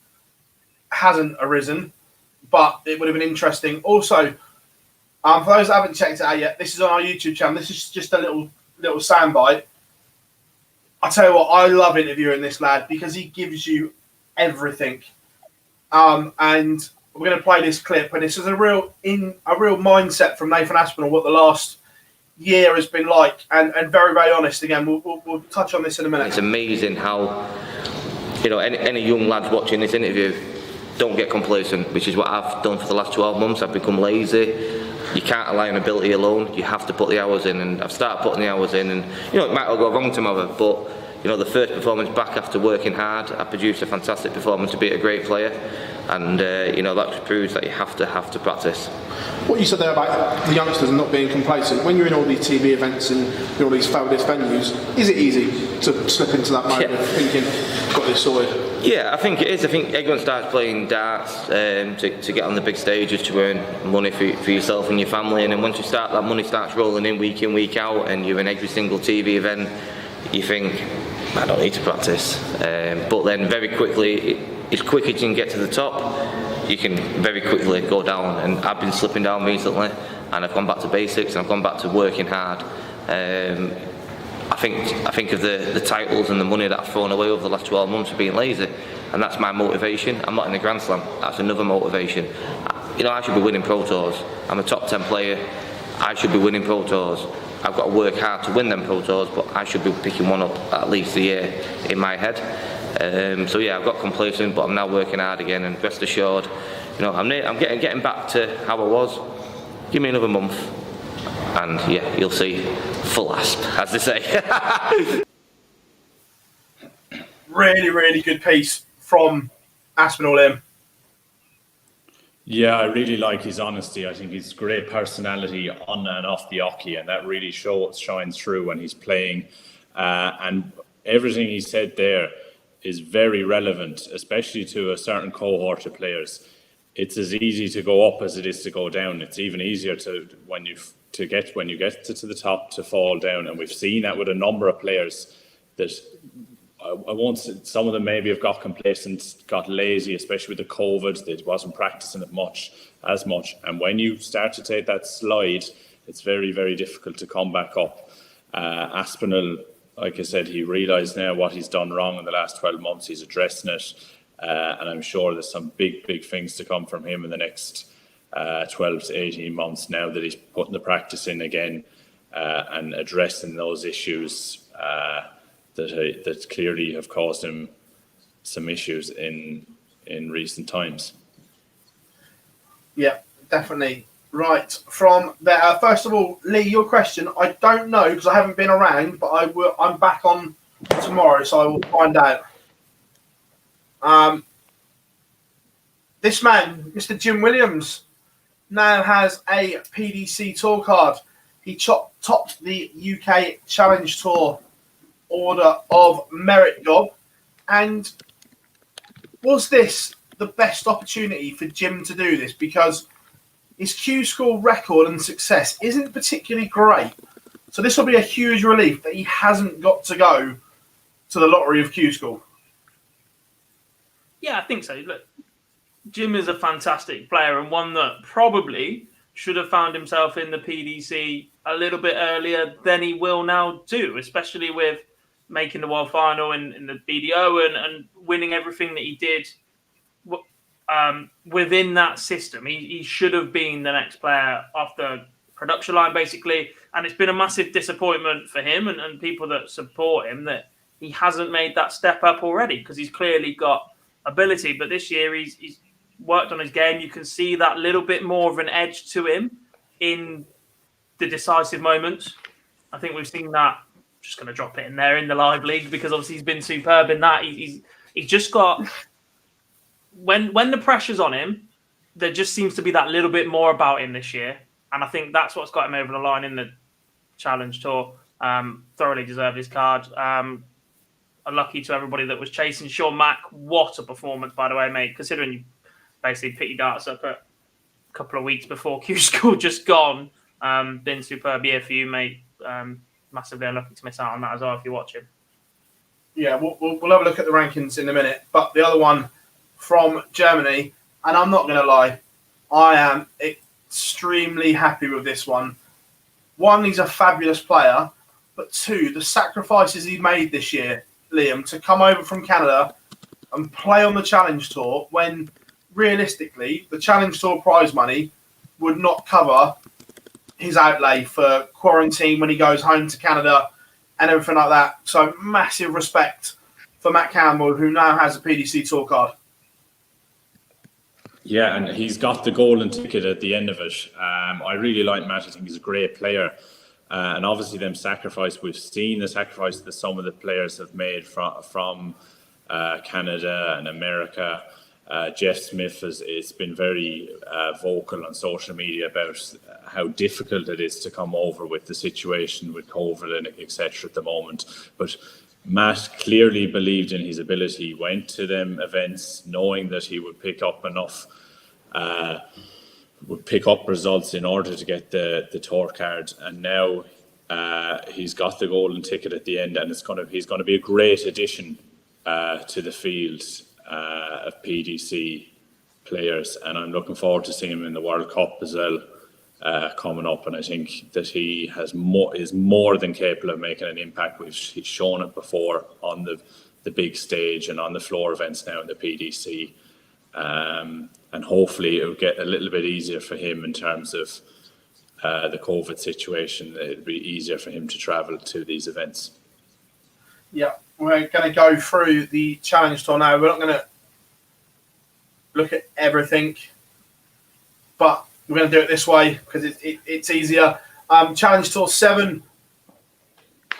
hasn't arisen. But it would have been interesting. Also, for those that haven't checked it out yet, this is on our YouTube channel. This is just a little soundbite. I tell you what, I love interviewing this lad because he gives you everything. And we're going to play this clip, and this is a real mindset from Nathan Aspinall, what the last year has been like, and very, very honest. Again, we'll touch on this in a minute. It's amazing how, any young lads watching this interview don't get complacent, which is what I've done for the last 12 months. I've become lazy. You can't rely on ability alone. You have to put the hours in, and I've started putting the hours in, and it might all go wrong tomorrow, but the first performance back after working hard, I produced a fantastic performance to beat a great player, and that just proves that you have to practice. What you said there about the youngsters and not being complacent, when you're in all these TV events and all these fabulous venues, is it easy to slip into that mode of thinking, got this sorted? Yeah, I think it is. I think everyone starts playing darts to get on the big stages, to earn money for yourself and your family, and then once that money starts rolling in, week out, and you're in every single TV event, you think, I don't need to practice. But then very quickly, as quick as you can get to the top, you can very quickly go down, and I've been slipping down recently, and I've gone back to basics, and I've gone back to working hard. I think of the titles and the money that I've thrown away over the last 12 months for being lazy, and that's my motivation. I'm not in the Grand Slam, that's another motivation. I should be winning Pro Tours. I'm a top 10 player, I should be winning Pro Tours. I've got to work hard to win them Pro Tours, but I should be picking one up at least a year in my head. So yeah, I've got complacent, but I'm now working hard again, and rest assured, I'm getting back to how I was. Give me another month, and yeah, you'll see full asp, as they say. Really, really good piece from Aspinall. Yeah, I really like his honesty. I think he's great personality on and off the oche, and that really shines through when he's playing. And everything he said there is very relevant, especially to a certain cohort of players. It's as easy to go up as it is to go down. It's even easier when you get to the top to fall down, and we've seen that with a number of players that. I won't say, some of them maybe have got complacent, got lazy, especially with the COVID. They wasn't practicing it as much. And when you start to take that slide, it's very, very difficult to come back up. Aspinall, like I said, he realised now what he's done wrong in the last 12 months. He's addressing it. And I'm sure there's some big, big things to come from him in the next 12 to 18 months now that he's putting the practice in again and addressing those issues that clearly have caused him some issues in recent times. Yeah, definitely. Right, from there. First of all, Lee, your question. I don't know because I haven't been around, but I'm back on tomorrow, so I will find out. This man, Mr. Jim Williams, now has a PDC Tour card. He topped the UK Challenge Tour Order of Merit job. And was this the best opportunity for Jim to do this? Because his Q School record and success isn't particularly great. So this will be a huge relief that he hasn't got to go to the lottery of Q School. Yeah, I think so. Look, Jim is a fantastic player and one that probably should have found himself in the PDC a little bit earlier than he will now do, especially with making the World Final in the BDO and winning everything that he did within that system. He should have been the next player off the production line, basically. And it's been a massive disappointment for him and people that support him that he hasn't made that step up already, because he's clearly got ability. But this year he's worked on his game. You can see that little bit more of an edge to him in the decisive moments. I think we've seen that. Just going to drop it in there in the live league because obviously he's been superb in that. He's just got, when the pressure's on him, there just seems to be that little bit more about him this year. And I think that's what's got him over the line in the Challenge Tour. Thoroughly deserved his card. Unlucky to everybody that was chasing Sean Mack. What a performance, by the way, mate. Considering you basically picked your darts up a couple of weeks before Q School just gone. Been superb year for you, mate. Massively unlucky to miss out on that as well if you're watching. Yeah, we'll have a look at the rankings in a minute. But the other one from Germany, and I'm not going to lie, I am extremely happy with this one. One, he's a fabulous player, but two, the sacrifices he made this year, Liam, to come over from Canada and play on the Challenge Tour when realistically the Challenge Tour prize money would not cover his outlay for quarantine when he goes home to Canada and everything like that. So massive respect for Matt Campbell, who now has a PDC Tour card. Yeah, and he's got the golden ticket at the end of it. I really like Matt. I think he's a great player. And obviously them sacrifice, we've seen the sacrifice that some of the players have made from Canada and America. Jeff Smith has been very vocal on social media about how difficult it is to come over with the situation with COVID and etc. at the moment. But Matt clearly believed in his ability. He went to them events knowing that he would pick up enough, would pick up results in order to get the tour card. And now he's got the golden ticket at the end, and he's going to be a great addition to the field of PDC players, and I'm looking forward to seeing him in the World Cup as well coming up. And I think that he is more than capable of making an impact. He's shown it before on the big stage and on the floor events now in the PDC, and hopefully it'll get a little bit easier for him in terms of the COVID situation. It'll be easier for him to travel to these events. Yeah, we're going to go through the Challenge Tour now. We're not going to look at everything, but we're going to do it this way because it's easier. Challenge Tour 7.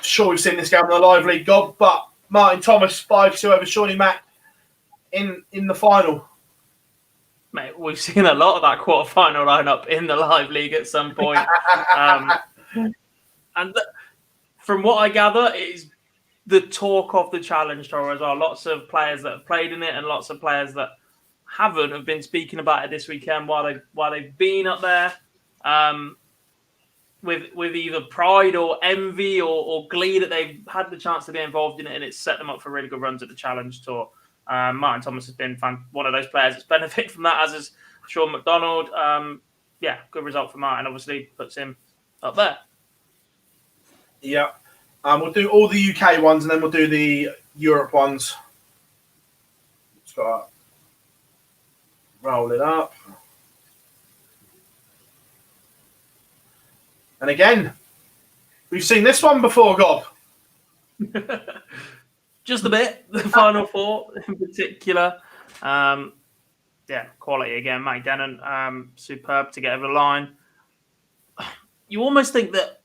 Sure, we've seen this game in the live league, God, but Martin Thomas 5-2 over Shawnee Mack in the final. Mate, we've seen a lot of that quarter-final lineup in the live league at some point. From what I gather, it is the talk of the Challenge Tour as well. Lots of players that have played in it and lots of players that haven't have been speaking about it this weekend while they've been up there, with either pride or envy or glee that they've had the chance to be involved in it, and it's set them up for really good runs at the Challenge Tour. Martin Thomas has been one of those players that's benefited from that, as is Sean McDonald. Yeah, good result for Martin. Obviously, puts him up there. Yeah. We'll do all the UK ones and then we'll do the Europe ones. Just got to roll it up. And again, we've seen this one before, Gob. Just a bit. The final four in particular. Yeah, quality again. Mike Denon, superb to get over the line. you almost think that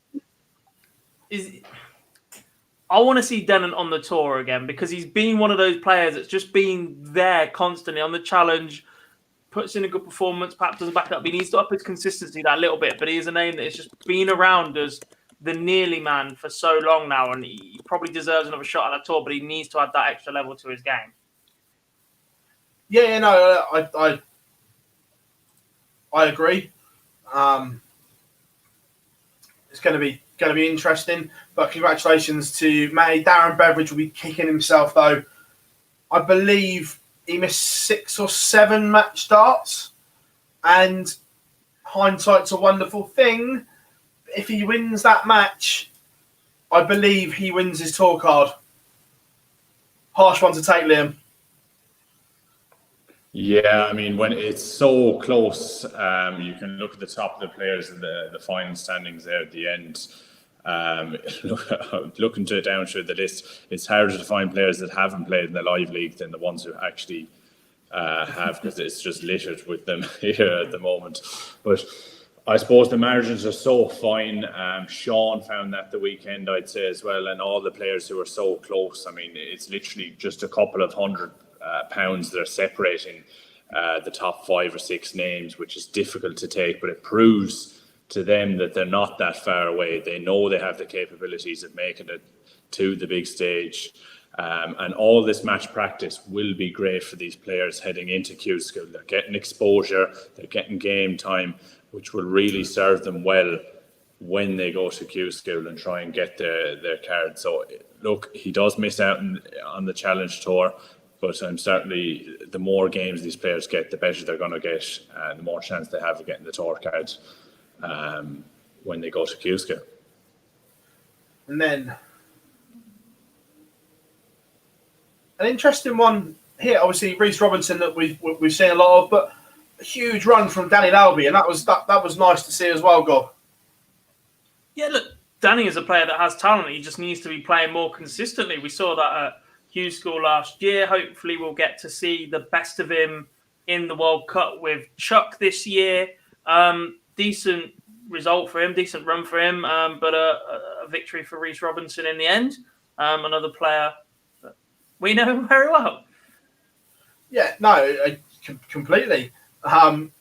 I want to see Denon on the tour again, because he's been one of those players that's just been there constantly on the challenge, puts in a good performance, perhaps doesn't back it up. He needs to up his consistency that little bit, but he is a name that has just been around as the nearly man for so long now, and he probably deserves another shot at the tour, but he needs to add that extra level to his game. Yeah, no, I agree. It's going to be interesting, but congratulations to Matty. Darren Beveridge will be kicking himself though. I believe he missed 6 or 7 match darts, and hindsight's a wonderful thing. If he wins that match, I believe he wins his tour card. Harsh one to take, Liam. Yeah, I mean, when it's so close, you can look at the top of the players in the final standings there at the end. Looking down through the list, it's harder to find players that haven't played in the live league than the ones who actually have, because it's just littered with them here at the moment. But I suppose the margins are so fine. Sean found that the weekend, I'd say, as well, and all the players who are so close. I mean, it's literally just a couple of £100 that are separating the top 5 or 6 names, which is difficult to take, but it proves to them that they're not that far away. They know they have the capabilities of making it to the big stage. And all this match practice will be great for these players heading into Q School. They're getting exposure, they're getting game time, which will really serve them well when they go to Q School and try and get their card. So, look, he does miss out on the Challenge Tour, but I'm certainly, the more games these players get, the better they're going to get, and the more chance they have of getting the tour card when they go to Q School. And then an interesting one here, obviously Reece Robinson, that we've seen a lot of, but a huge run from Danny Lalby, and that was nice to see as well, Gob. Yeah, look, Danny is a player that has talent. He just needs to be playing more consistently. We saw that at Q School last year. Hopefully we'll get to see the best of him in the World Cup with Chuck this year. Decent result for him, decent run for him, but a victory for Reece Robinson in the end. Another player that we know very well. Yeah, no, completely. And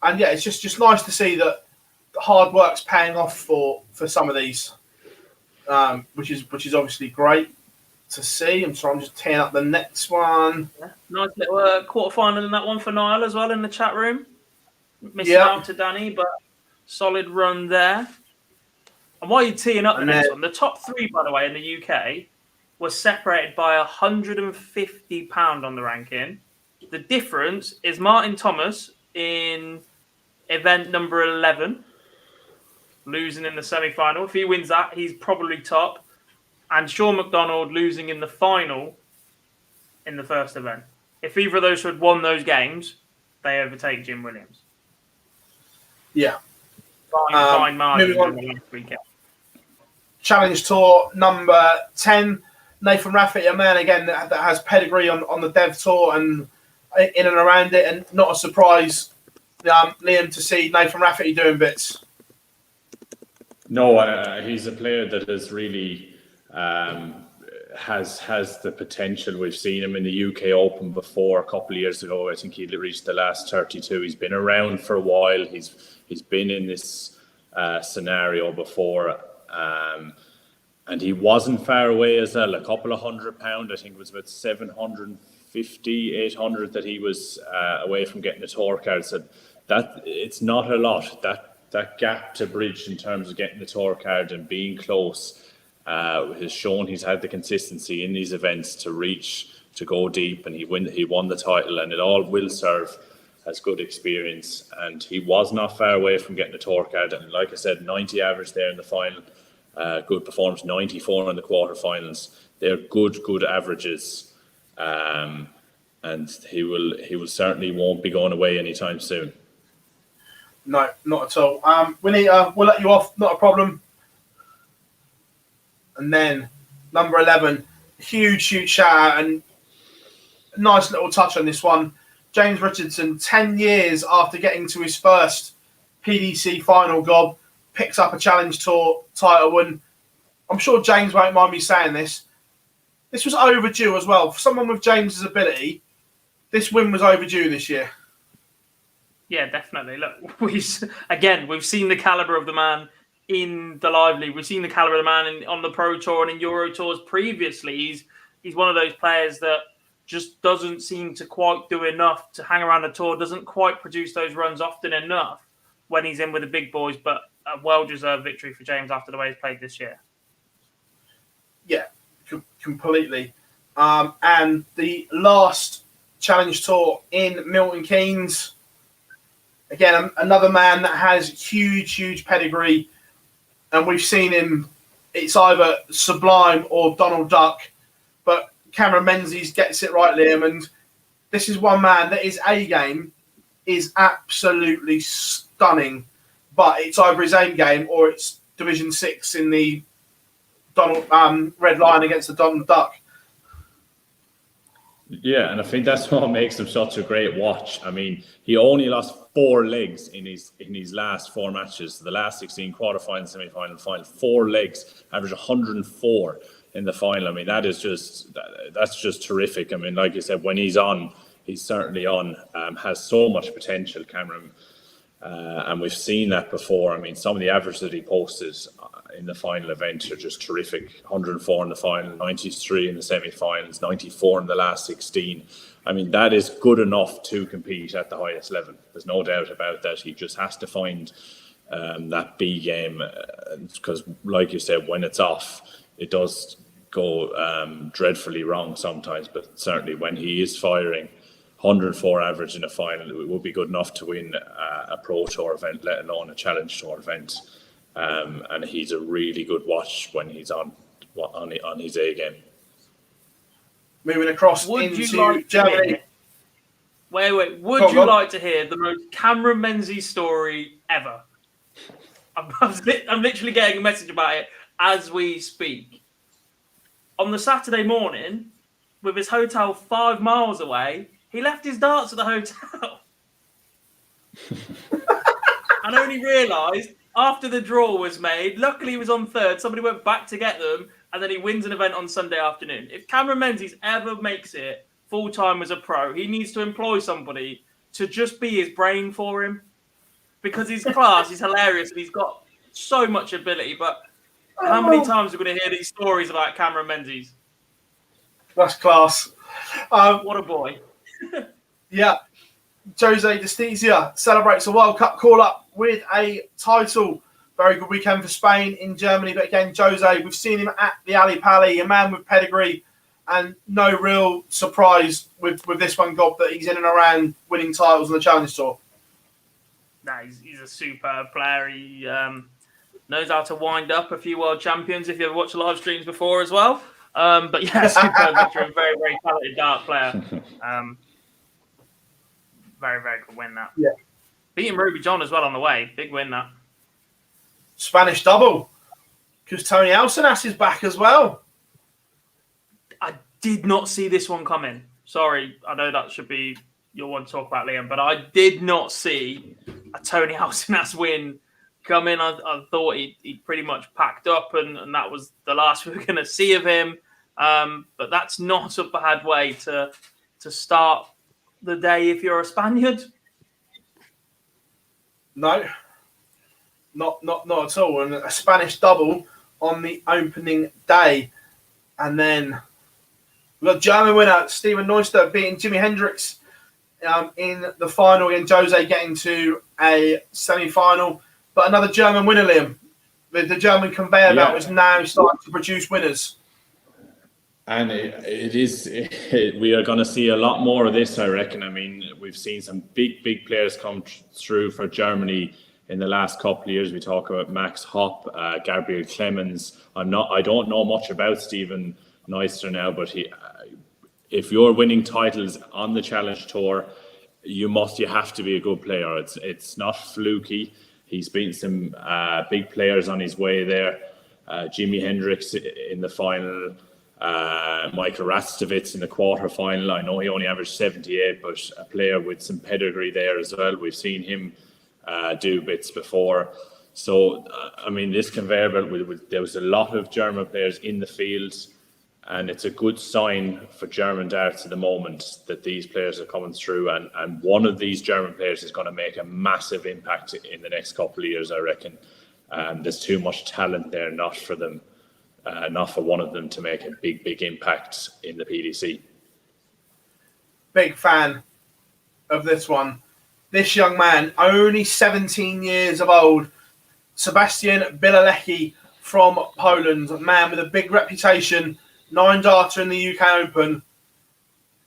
yeah, it's just nice to see that the hard work's paying off for some of these, which is obviously great to see. I'm just tearing up the next one. Yeah. Nice little quarter-final in that one for Niall as well in the chat room. Missing out to Danny, but solid run there. And while you're teeing up the next one, the top 3, by the way, in the UK was separated by £150 on the ranking. The difference is Martin Thomas in event number 11, losing in the semi-final. If he wins that, he's probably top. And Sean McDonald losing in the final in the first event. If either of those had won those games, they overtake Jim Williams. Yeah. Fine margin in the last weekend. Challenge Tour number 10. Nathan Rafferty, a man again that has pedigree on the Dev Tour and in and around it, and not a surprise, Liam, to see Nathan Rafferty doing bits. No, he's a player that has really has the potential. We've seen him in the UK Open before a couple of years ago. I think he reached the last 32. He's been around for a while. He's been in this scenario before, and he wasn't far away as well. A couple of £100. I think it was about 750, 800 that he was away from getting a tour card. So that it's not a lot. That gap to bridge in terms of getting the tour card and being close has shown he's had the consistency in these events to reach, to go deep, and he won the title, and it all will serve as good experience. And he was not far away from getting a tour card, and like I said, 90 average there in the final, good performance, 94 in the quarterfinals. They're good averages, and he will certainly won't be going away anytime soon. No, not at all. Winnie, we'll let you off, not a problem. And then number 11, huge shout out, and nice little touch on this one. James Richardson, 10 years after getting to his first PDC final, Gob, picks up a Challenge Tour title. And I'm sure James won't mind me saying this. This was overdue as well. For someone with James's ability, this win was overdue this year. Yeah, definitely. Look, we've seen the caliber of the man in the Live League. We've seen the caliber of the man on the Pro Tour and in Euro Tours previously. He's one of those players that just doesn't seem to quite do enough to hang around the tour, doesn't quite produce those runs often enough when he's in with the big boys, but a well-deserved victory for James after the way he's played this year. Yeah, completely. And the last Challenge Tour in Milton Keynes, again, another man that has huge pedigree, and we've seen him, it's either Sublime or Donald Duck, but Cameron Menzies gets it right, Liam, and this is one man that his A-game is absolutely stunning, but it's either his aim game or it's Division 6 in the Donald Red Lion against the Donald Duck. Yeah, and I think that's what makes him such a great watch. I mean, he only lost 4 legs in his last 4 matches. The last 16 quarterfinal, semi-final, final, 4 legs, average 104 in the final. I mean, that's just terrific. I mean, like you said, when he's on, he's certainly on. Has so much potential, Cameron, and we've seen that before. I mean, some of the averages that he posted in the final event are just terrific. 104 in the final, 93 in the semi-finals, 94 in the last 16. I mean, that is good enough to compete at the highest level. There's no doubt about that. He just has to find that B game, because, like you said, when it's off, it does go dreadfully wrong sometimes. But certainly when he is firing 104 average in a final, it would be good enough to win a Pro Tour event, let alone a Challenge Tour event. And he's a really good watch when he's on his A game. Moving across into Germany. Wait. Would you like to hear the most Cameron Menzies story ever? I'm literally getting a message about it as we speak. On the Saturday morning, with his hotel 5 miles away, he left his darts at the hotel. And only realised after the draw was made, luckily he was on third, somebody went back to get them, and then he wins an event on Sunday afternoon. If Cameron Menzies ever makes it full-time as a pro, he needs to employ somebody to just be his brain for him. Because he's class, he's hilarious, and he's got so much ability. But how many times are we going to hear these stories about Cameron Menzies? That's class. What a boy. Yeah. Jose Destizia celebrates a World Cup call-up with a title. Very good weekend for Spain in Germany. But again, Jose, we've seen him at the Ali Pali, a man with pedigree, and no real surprise with this one, Gob, that he's in and around winning titles on the Challenge Tour. Nah, he's a superb player. He knows how to wind up a few world champions, if you ever watched live streams before as well. But yeah, superb victory, a very, very talented dart player. Very, very good win, that. Yeah. Beating Ruby John as well on the way. Big win, that. Spanish double, because Tony Alcinas is back as well. I did not see this one coming. Sorry, I know that should be your one to talk about, Liam, but I did not see a Tony Alcinas win come in. I thought he'd pretty much packed up, and that was the last we were going to see of him. But that's not a bad way to start the day if you're a Spaniard. No, not at all. And a Spanish double on the opening day. And then we've got German winner Steven Neuster beating Jimi Hendrix in the final, and Jose getting to a semi-final. But another German winner, Liam. The German conveyor belt is now starting to produce winners. And we are going to see a lot more of this, I reckon. I mean, we've seen some big players come through for Germany in the last couple of years. We talk about Max Hopp, Gabriel Clemens. I don't know much about Steven Neuster now, but if you're winning titles on the Challenge Tour, you have to be a good player. It's not fluky. He's beaten some big players on his way there. Jimi Hendrix in the final. Michael Rastovitz in the quarter-final. I know he only averaged 78, but a player with some pedigree there as well. We've seen him do bits before. So, I mean, this conveyor belt, there was a lot of German players in the field, and it's a good sign for German darts at the moment that these players are coming through, and one of these German players is going to make a massive impact in the next couple of years, I reckon. There's too much talent there not for one of them to make a big impact in the PDC. Big fan of this one. This young man, only 17 years of old, Sebastian Bilecki from Poland, a man with a big reputation, 9 darter in the UK Open.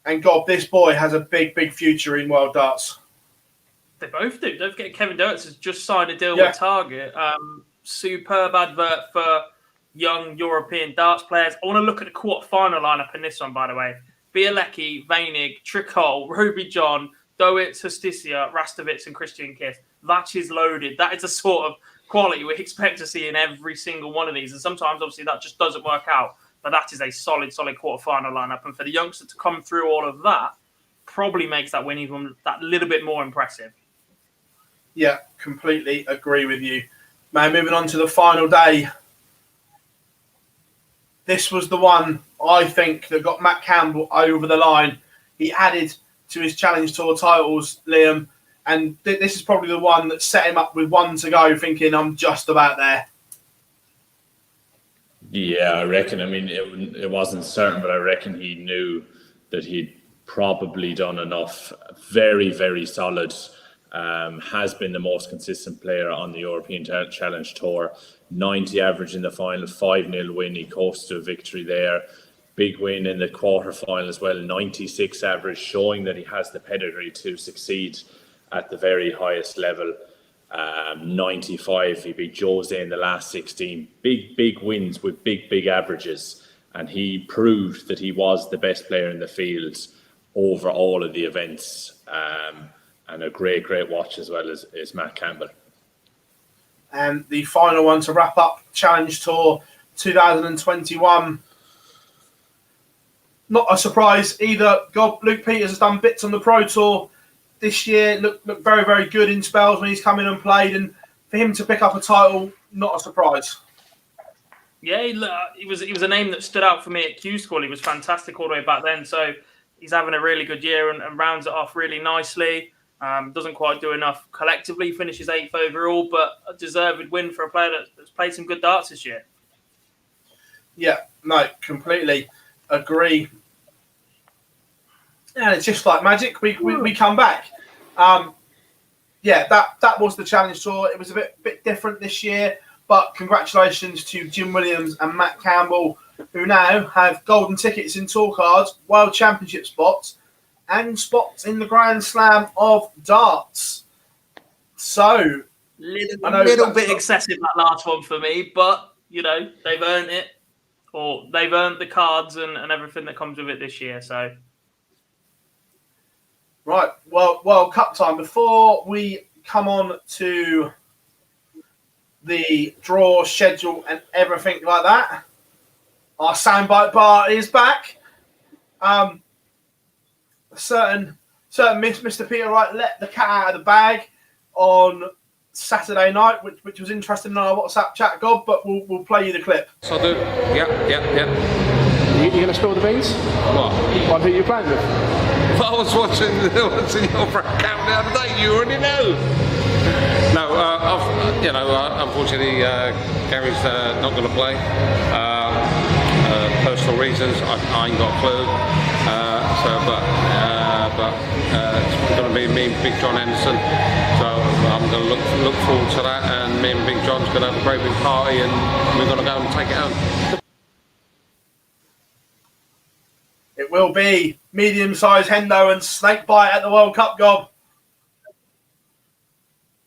And God, this boy has a big future in World Darts. They both do. Don't forget, Kevin Dirks has just signed a deal with Target. Superb advert for young European darts players. I want to look at the quarter-final lineup in this one, by the way. Bilecki, Vainig, Tricol, Ruby John, Dowitz, Justicia, Rastovitz, and Christian Kiss. That is loaded. That is a sort of quality we expect to see in every single one of these. And sometimes, obviously, that just doesn't work out. But that is a solid quarter-final lineup. And for the youngster to come through all of that probably makes that win even that little bit more impressive. Yeah, completely agree with you. Man, moving on to the final day. This was the one, I think, that got Matt Campbell over the line. He added to his Challenge Tour titles, Liam, and this is probably the one that set him up with one to go, thinking, I'm just about there. Yeah, I reckon. I mean, it wasn't certain, but I reckon he knew that he'd probably done enough. Very solid. Has been the most consistent player on the European Challenge Tour. 90 average in the final, 5-0 win. He coasted to a victory there. Big win in the quarter-final as well, 96 average, showing that he has the pedigree to succeed at the very highest level. 95, he beat Jose in the last 16. Big wins with big averages. And he proved that he was the best player in the field over all of the events. And a great watch as well as Matt Campbell. And the final one to wrap up Challenge Tour 2021. Not a surprise either. Luke Peters has done bits on the Pro Tour this year. Looked very good in spells when he's come in and played. And for him to pick up a title, not a surprise. Yeah, he was a name that stood out for me at Q School. He was fantastic all the way back then. So he's having a really good year and rounds it off really nicely. Doesn't quite do enough collectively, finishes 8th overall, but a deserved win for a player that's played some good darts this year. Yeah, no, completely agree. And it's just like magic. We come back. That was the Challenge Tour. It was a bit different this year, but congratulations to Jim Williams and Matt Campbell, who now have golden tickets in Tour cards, World Championship spots, and spots in the Grand Slam of Darts. So, little bit excessive, that last one for me, but, they've earned it, or they've earned the cards and everything that comes with it this year, so. Right, well, World Cup time. Before we come on to the draw schedule and everything like that, our soundbite bar is back. Certain Mr. Peter Wright let the cat out of the bag on Saturday night, which was interesting in our WhatsApp chat, Gob, but we'll play you the clip. So I do. Yeah. You going to spill the beans? What? On who you're playing with? I was watching your count the other day. You already know. No, unfortunately, Gary's not going to play. Personal reasons, I ain't got a clue. But it's going to be me and Big John Henderson. So I'm going to look forward to that. And me and Big John's going to have a great big party, and we're going to go and take it home. It will be medium-sized Hendo and Snakebite at the World Cup, Gob.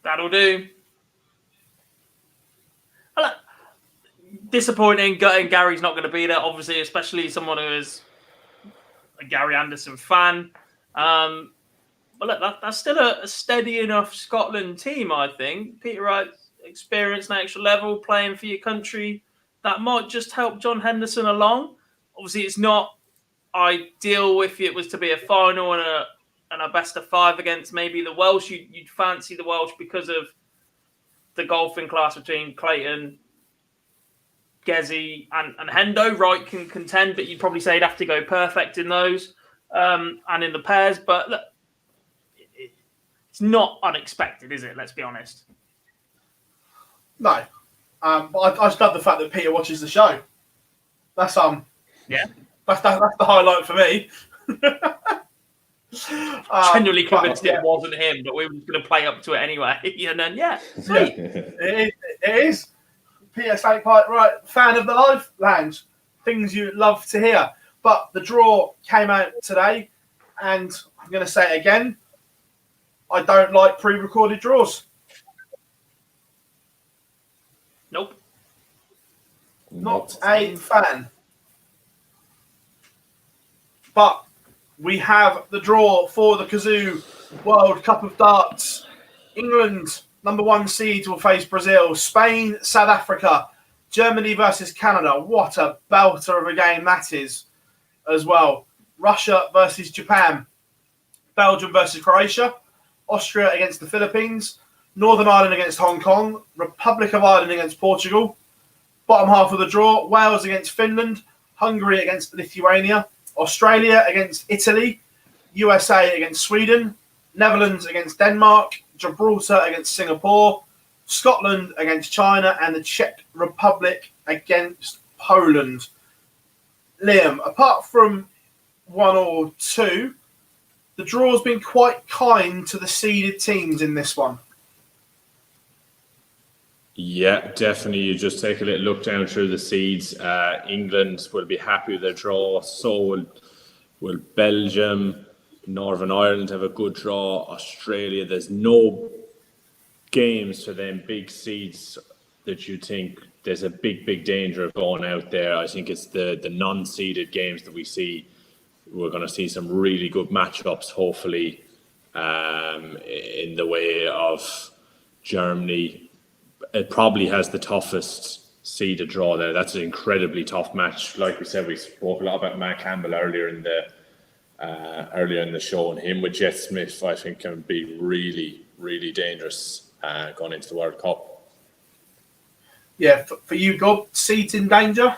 That'll do. Disappointing, gutting Gary's not going to be there, obviously, especially someone who is a Gary Anderson fan. But look, that's still a steady enough Scotland team, I think. Peter Wright's experience, an extra level, playing for your country, that might just help John Henderson along. Obviously, it's not ideal if it was to be a final and a best of 5 against maybe the Welsh. You'd fancy the Welsh because of the golfing class between Clayton, Gezi, and Hendo. Wright can contend, but you'd probably say he'd have to go perfect in those and in the pairs. But look, it's not unexpected, is it? Let's be honest. No. But I just love the fact that Peter watches the show. That's yeah. That's the highlight for me. Genuinely convinced it wasn't him, but we were going to play up to it anyway. And then sweet. It is. Peter Snakepipe, right? Fan of the Live Lounge. Things you love to hear. But the draw came out today, and I'm going to say it again. I don't like pre-recorded draws. Nope. Not a fan. But we have the draw for the Kazoo World Cup of Darts. England, number 1 seeds, will face Brazil. Spain, South Africa. Germany versus Canada. What a belter of a game that is as well. Russia versus Japan. Belgium versus Croatia. Austria against the Philippines. Northern Ireland against Hong Kong. Republic of Ireland against Portugal. Bottom half of the draw, Wales against Finland. Hungary against Lithuania. Australia against Italy. USA against Sweden. Netherlands against Denmark. Gibraltar against Singapore. Scotland against China. And the Czech Republic against Poland. Liam, apart from 1 or 2, the draw's been quite kind to the seeded teams in this one. Yeah, definitely. You just take a little look down through the seeds. England will be happy with their draw. So will Belgium. Northern Ireland have a good draw. Australia, there's no games for them big seeds that you think there's a big danger of going out there. I think it's the non-seeded games that we see. We're going to see some really good matchups, hopefully, in the way of Germany. It probably has the toughest seeded draw there. That's an incredibly tough match. Like we said, we spoke a lot about Matt Campbell earlier in the show, and him with Jet Smith, I think, can be really dangerous going into the World Cup. Yeah, for you, Gob, seeds in danger?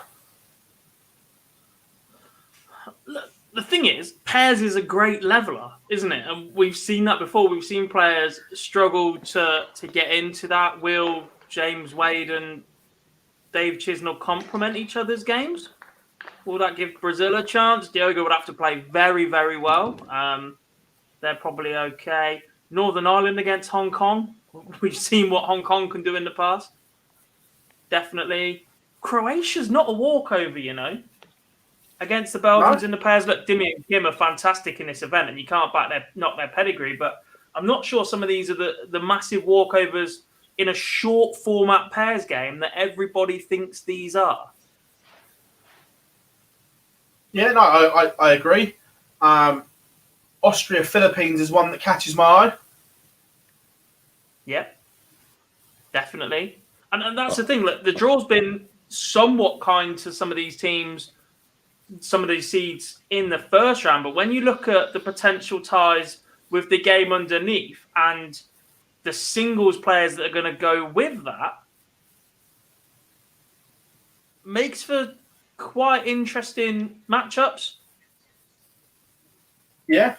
The thing is, pairs is a great leveler, isn't it? And we've seen that before. We've seen players struggle to get into that. Will James Wade and Dave Chisnell complement each other's games? Will that give Brazil a chance? Diogo would have to play very well. They're probably okay. Northern Ireland against Hong Kong. We've seen what Hong Kong can do in the past. Definitely. Croatia's not a walkover, you know. Against the Belgians in the pairs. Look, Dimi and Kim are fantastic in this event, and you can't knock their pedigree, but I'm not sure some of these are the massive walkovers in a short format pairs game that everybody thinks these are. Yeah, no, I agree. Austria, Philippines is one that catches my eye. Yep, definitely. And that's the thing. Look, the draw's been somewhat kind to some of these teams, some of these seeds in the first round, but when you look at the potential ties with the game underneath and the singles players that are going to go with that, makes for quite interesting matchups. Yeah.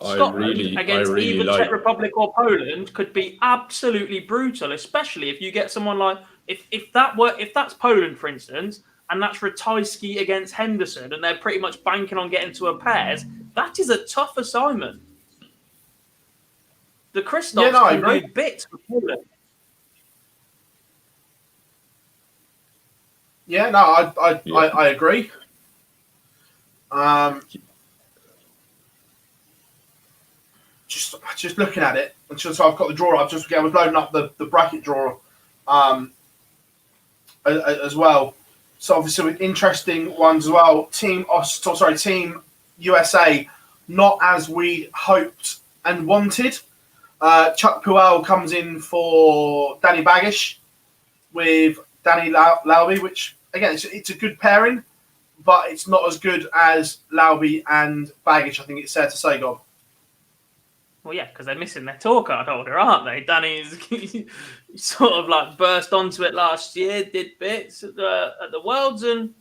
Scotland against either Czech Republic or Poland could be absolutely brutal, especially if you get someone like if that's Poland, for instance, and that's Ratajski against Henderson, and they're pretty much banking on getting to a pairs. That is a tough assignment. The Christophs can do bits for Poland. Yeah, no, I agree. Just looking at it, so I've got the drawer up. I was loading up the bracket drawer as well. So obviously with interesting ones as well. Team USA, not as we hoped and wanted. Chuck Puel comes in for Danny Baggish with Danny Lauby, which again it's a good pairing, but it's not as good as Lauby and Baggish. I think it's fair to say, Gob. Well, yeah, because they're missing their tour card holder, aren't they? Danny's sort of like burst onto it last year, did bits at the Worlds, and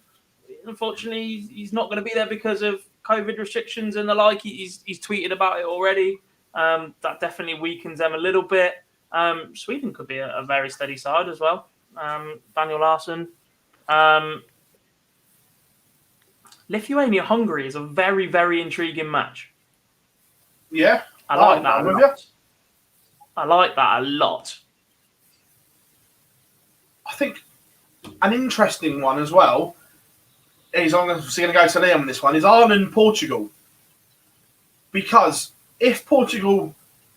unfortunately, he's not going to be there because of COVID restrictions and the like. He's tweeted about it already. That definitely weakens them a little bit. Sweden could be a very steady side as well. Daniel Larsson. Lithuania-Hungary is a very, very intriguing match. Yeah. I like that a lot. I like that a lot. I think an interesting one as well is, I'm obviously going to go to Liam on this one, is Ireland-Portugal. Because if Portugal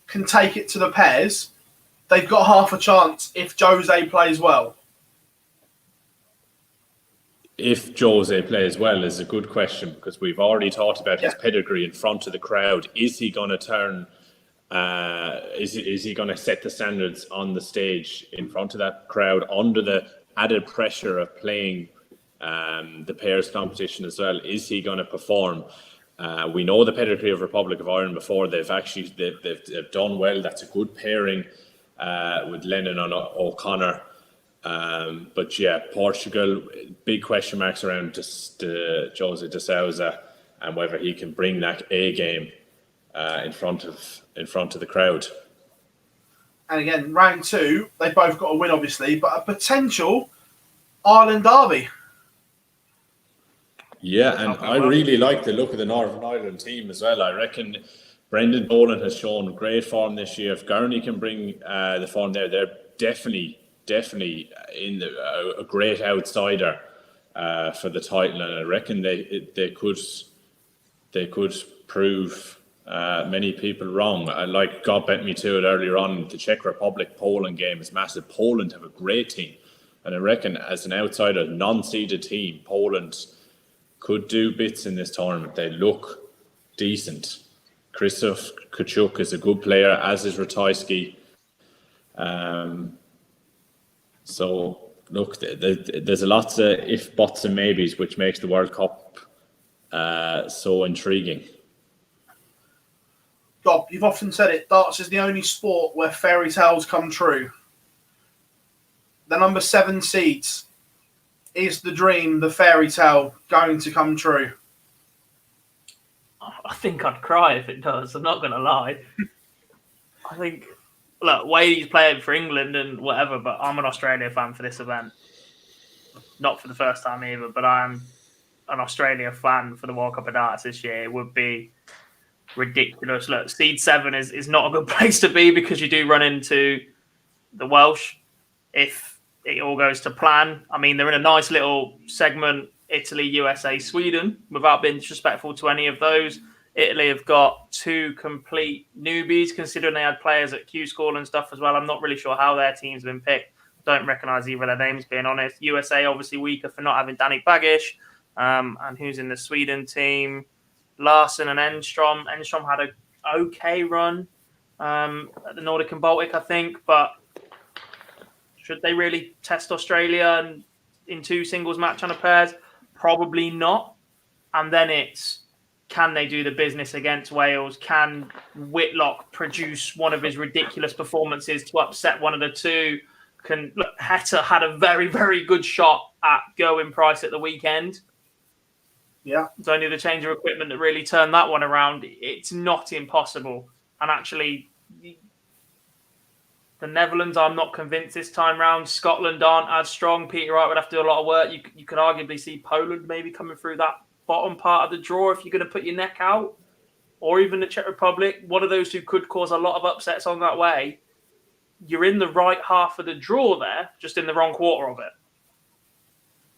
can take it to the pairs, they've got half a chance if Jose plays well. If Jose plays well is a good question, because we've already talked about his pedigree in front of the crowd. Is he going to turn? Is he going to set the standards on the stage in front of that crowd under the added pressure of playing the pairs competition as well? Is he going to perform? We know the pedigree of Republic of Ireland before. They've done well. That's a good pairing with Lennon and O'Connor. But yeah, Portugal, big question marks around just Jose de Sousa and whether he can bring that A game in front of the crowd. And again, round 2, they've both got a win, obviously, but a potential Ireland derby. Yeah, and I really like the look of the Northern Ireland team as well. I reckon Brendan Boland has shown great form this year. If Gurney can bring the form there, they're definitely in a great outsider for the title, and I reckon they could prove many people wrong. Like God bet me to it earlier on. The Czech Republic Poland game is massive. Poland have a great team, and I reckon as an outsider, non-seeded team, Poland could do bits in this tournament. They look decent. Krzysztof Kachuk is a good player, as is Ratajski. So, look, there's a lot of if, buts and maybes, which makes the World Cup so intriguing. Bob, you've often said it, darts is the only sport where fairy tales come true. The number 7 seeds, is the dream, the fairy tale, going to come true? I think I'd cry if it does. I'm not going to lie. I think, look, Wadey's playing for England and whatever, but I'm an Australia fan for this event. Not for the first time either, but I'm an Australia fan for the World Cup of Darts this year. It would be ridiculous. Look, seed 7 is not a good place to be because you do run into the Welsh if it all goes to plan. I mean, they're in a nice little segment, Italy, USA, Sweden, without being disrespectful to any of those. Italy have got 2 complete newbies, considering they had players at Q-School and stuff as well. I'm not really sure how their team's been picked. Don't recognise either of their names, being honest. USA obviously weaker for not having Danik Bagish. And who's in the Sweden team? Larsson and Enstrom. Enstrom had an okay run at the Nordic and Baltic, I think. But should they really test Australia in 2 singles match on a pairs? Probably not. And then it's, can they do the business against Wales? Can Whitlock produce one of his ridiculous performances to upset one of the 2? Heta had a very, very good shot at going Price at the weekend. Yeah. It's only the change of equipment that really turned that one around. It's not impossible. And actually, the Netherlands, I'm not convinced this time round. Scotland aren't as strong. Peter Wright would have to do a lot of work. You could arguably see Poland maybe coming through that bottom part of the draw if you're going to put your neck out. Or even the Czech Republic. One of those 2 could cause a lot of upsets on that way. You're in the right half of the draw there, just in the wrong quarter of it.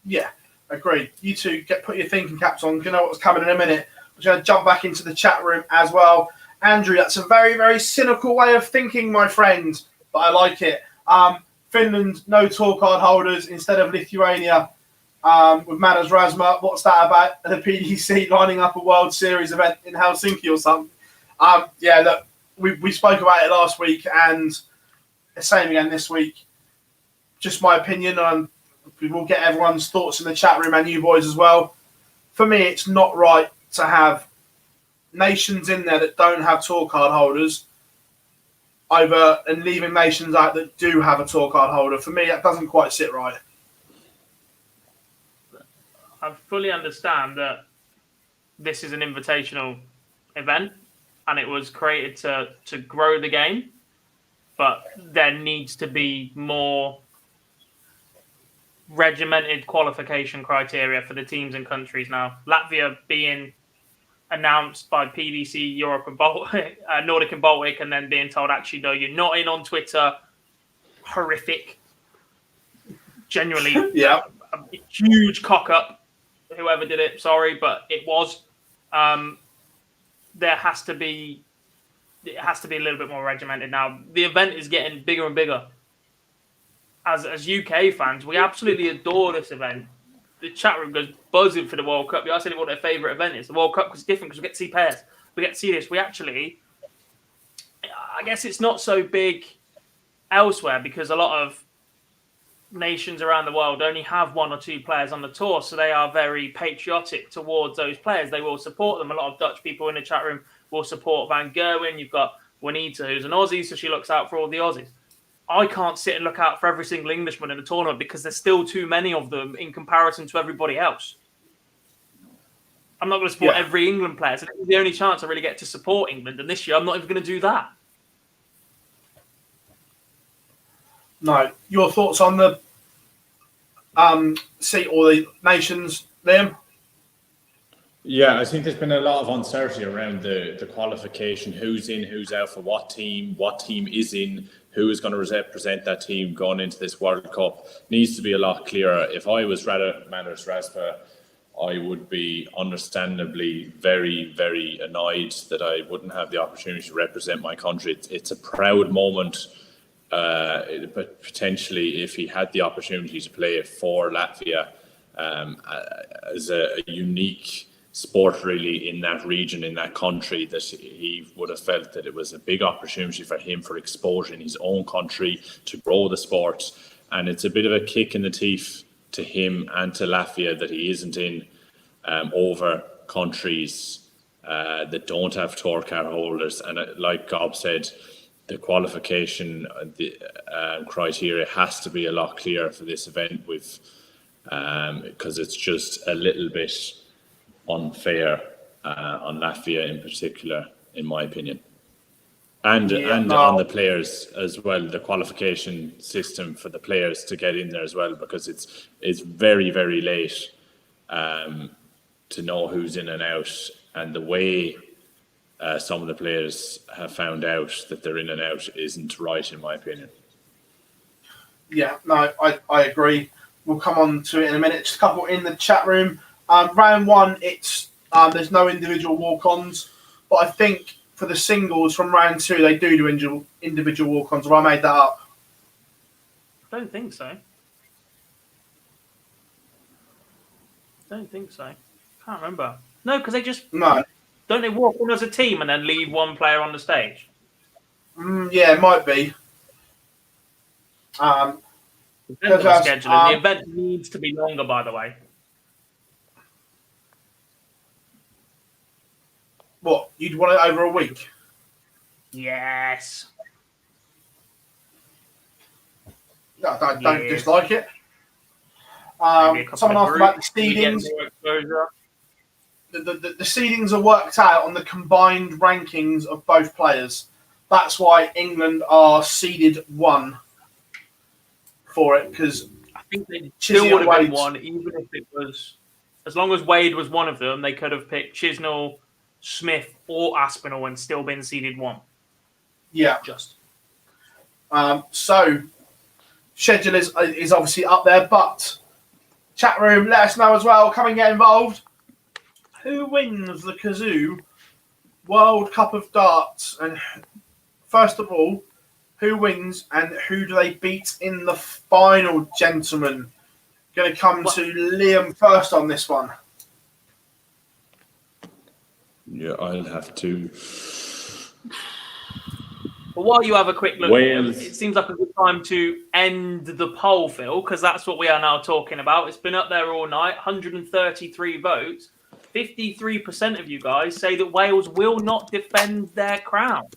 Yeah, agreed. You 2 put your thinking caps on. You know what's coming in a minute. I'm going to jump back into the chat room as well. Andrew, that's a very, very cynical way of thinking, my friend. But I like it. Finland, no tour card holders instead of Lithuania with Manas Rasma. What's that about? The PDC lining up a World Series event in Helsinki or something? Yeah, look, we spoke about it last week and the same again this week. Just my opinion, and we will get everyone's thoughts in the chat room and you boys as well. For me, it's not right to have nations in there that don't have tour card holders over and leaving nations out that do have a tour card holder. For me, that doesn't quite sit right. I fully understand that this is an invitational event and it was created to grow the game, but there needs to be more regimented qualification criteria for the teams and countries now. Latvia being announced by PDC Europe and Nordic and Baltic, and then being told, actually, no, you're not in on Twitter. Horrific. Genuinely, Yeah. a huge cock up. Whoever did it, sorry, but it was. It has to be a little bit more regimented now. The event is getting bigger and bigger. As UK fans, we absolutely adore this event. The chat room goes buzzing for the World Cup. You asked anyone what their favourite event is. The World Cup was different because we get to see pairs. We get to see this. We actually, I guess it's not so big elsewhere because a lot of nations around the world only have 1 or 2 players on the tour, so they are very patriotic towards those players. They will support them. A lot of Dutch people in the chat room will support Van Gerwen. You've got Juanita, who's an Aussie, so she looks out for all the Aussies. I can't sit and look out for every single Englishman in the tournament because there's still too many of them in comparison to everybody else. I'm not going to support every England player. So this is the only chance I really get to support England. And this year, I'm not even going to do that. No. Your thoughts on the seat or the nations, Liam? Yeah, I think there's been a lot of uncertainty around the qualification, who's in, who's out for what team is in, who is going to represent that team going into this World Cup. Needs to be a lot clearer. If I was Manders Raspa, I would be understandably very, very annoyed that I wouldn't have the opportunity to represent my country. It's a proud moment, but potentially if he had the opportunity to play for Latvia as a unique sport really in that region, in that country, that he would have felt that it was a big opportunity for him for exposure in his own country to grow the sport. And it's a bit of a kick in the teeth to him and to Latvia that he isn't in over countries that don't have tour card holders. And like Gob said, the qualification criteria has to be a lot clearer for this event with because it's just a little bit unfair on Latvia in particular, in my opinion, and on the players as well. The qualification system for the players to get in there as well, because it's very, very late to know who's in and out, and the way some of the players have found out that they're in and out isn't right, in my opinion. Yeah, no, I agree. We'll come on to it in a minute. Just a couple in the chat room. Round 1, it's there's no individual walk-ons, but I think for the singles from round 2, they do individual walk-ons. Have I made that up? I don't think so. Can't remember. No, because they just don't they walk on as a team and then leave one player on the stage? Yeah, it might be. Depends on scheduling. The event needs to be longer, by the way. What, you'd want it over a week? Yes. No, I don't dislike it. Someone asked about the seedings. The seedings are worked out on the combined rankings of both players. That's why England are seeded 1 for it, because I think they still would have been 1, even if it was, as long as Wade was one of them, they could have picked Chisnell, Smith or Aspinall and still been seeded 1. Yeah. Just. So, schedule is obviously up there, but chat room, let us know as well. Come and get involved. Who wins the Kazoo World Cup of Darts? And first of all, who wins and who do they beat in the final, gentlemen? Going to come to Liam first on this one. Yeah, I'll have to. But while you have a quick look, Wales. It seems like a good time to end the poll, Phill, because that's what we are now talking about. It's been up there all night, 133 votes. 53% of you guys say that Wales will not defend their crown.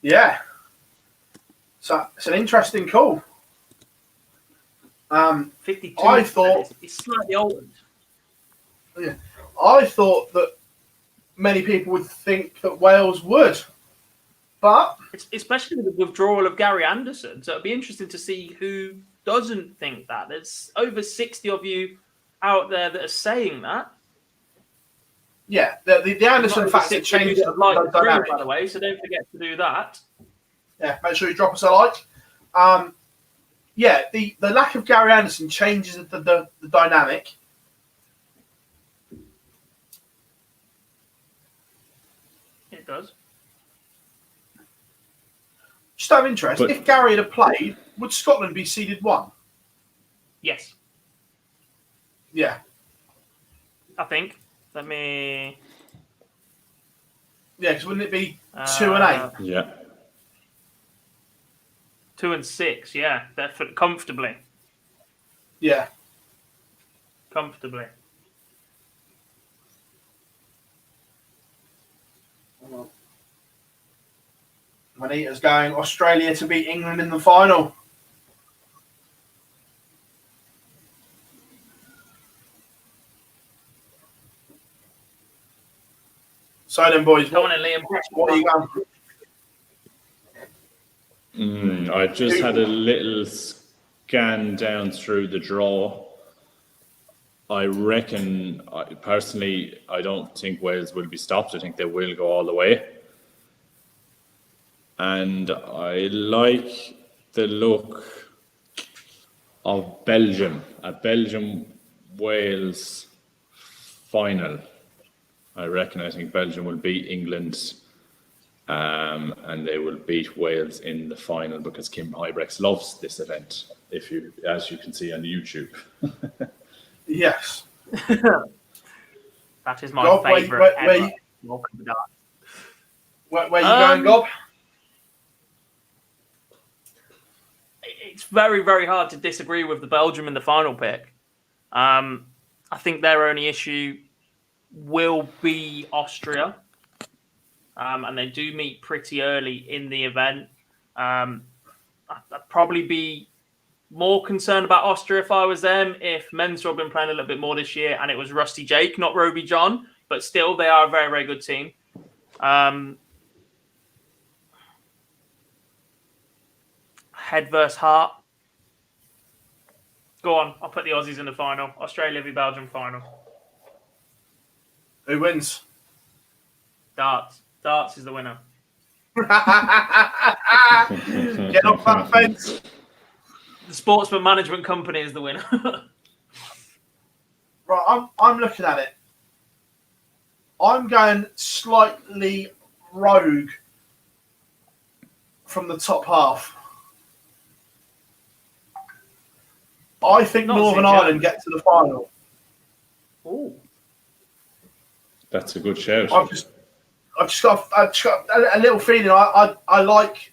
Yeah. So it's an interesting call. 52. I thought it's slightly altered. Yeah, I thought that many people would think that Wales would, but Especially with the withdrawal of Gary Anderson. So it'd be interesting to see who doesn't think that. There's over 60 of you out there that are saying that. yeah, the Anderson factor changed the dynamic. By the way, so don't forget to do that. Yeah, make sure you drop us a like. Yeah, the lack of Gary Anderson changes the dynamic. It does. Just out of interest, if Gary had played, would Scotland be seeded 1? Yes, Yeah. I think. Let me. Yeah, because wouldn't it be 2 and 8? Yeah. 2 and 6, yeah, definitely, comfortably. Yeah. Comfortably. Manita's going Australia to beat England in the final. So then, boys, Come on in, Liam. what are you going? I just had a little scan down through the draw. I reckon, personally, I don't think Wales will be stopped. I think they will go all the way. And I like the look of Belgium, a Belgium-Wales final. I think Belgium will beat England. And they will beat Wales in the final because Kim Huybrechts loves this event, as you can see on YouTube. Yes. That is my favourite ever. Welcome to darts. Where are you going, Gob? It's very, very hard to disagree with the Belgium in the final pick. I think their only issue will be Austria. And they do meet pretty early in the event. I'd probably be more concerned about Austria if I was them, if Menzo had been playing a little bit more this year and it was Rusty Jake, not Roby John. But still, they are a very, very good team. Head versus heart. Go on, I'll put the Aussies in the final. Australia v Belgium final. Who wins? Darts. Darts is the winner. Get off that fence. The Sportsman Management Company is the winner. Right, I'm looking at it. I'm going slightly rogue from the top half. I think Northern Ireland get to the final. Oh, That's a good shout. I've just got a little feeling. I like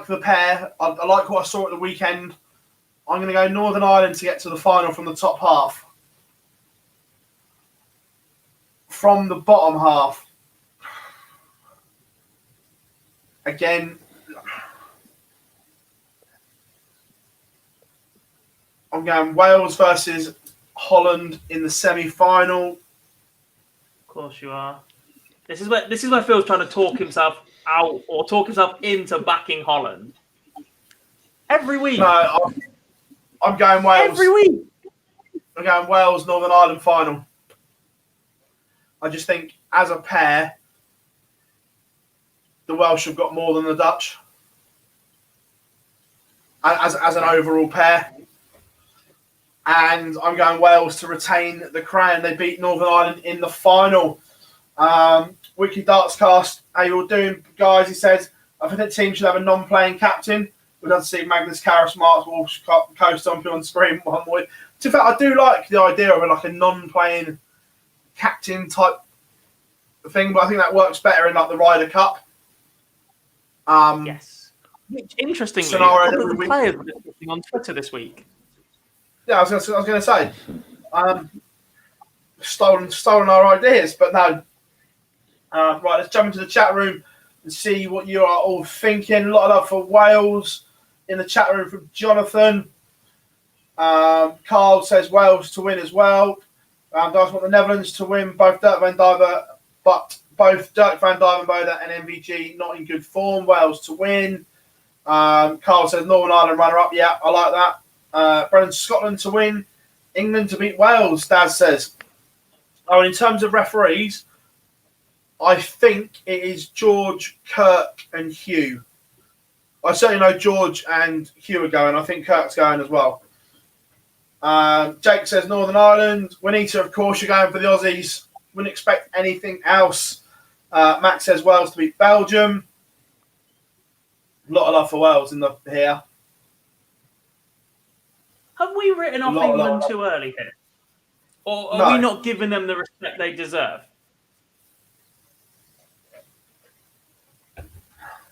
the pair. I like what I saw at the weekend. I'm going to go Northern Ireland to get to the final from the top half. From the bottom half, again, I'm going Wales versus Holland in the semi-final. of course you are. This is where Phil's trying to talk himself out or talk himself into backing Holland. Every week. No, I'm going Wales. Every week. I'm going Wales, Northern Ireland final. I just think, as a pair, the Welsh have got more than the Dutch. As an overall pair. And I'm going Wales to retain the crown. They beat Northern Ireland in the final. Weekly Darts Cast, how you all doing, guys? He says, I think the team should have a non-playing captain. We'd love to see Magnus Carus Marks Walsh co-stomping on screen one more. To fact, I do like the idea of a non-playing captain type thing, but I think that works better in the Ryder Cup. Yes. Which, interestingly, Scenario one of the players were discussing on Twitter this week. Yeah, I was going to say, stolen our ideas, but no. Right, let's jump into the chat room. and see what you are all thinking. A lot of love for Wales in the chat room from Jonathan. Carl says Wales to win as well. Guys want the Netherlands to win. Both Dirk van Dijvenbode and MVG not in good form. Wales to win. Carl says Northern Ireland runner-up. Yeah, I like that. Brennan, Scotland to win. England to beat Wales, Daz says. Oh, and in terms of referees, I think it is George, Kirk, and Hugh. I certainly know George and Hugh are going. I think Kirk's going as well. Jake says Northern Ireland. Juanita, of course, you're going for the Aussies. Wouldn't expect anything else. Max says Wales to beat Belgium. A lot of love for Wales here. Have we written off England too early here? Or are we not giving them the respect they deserve?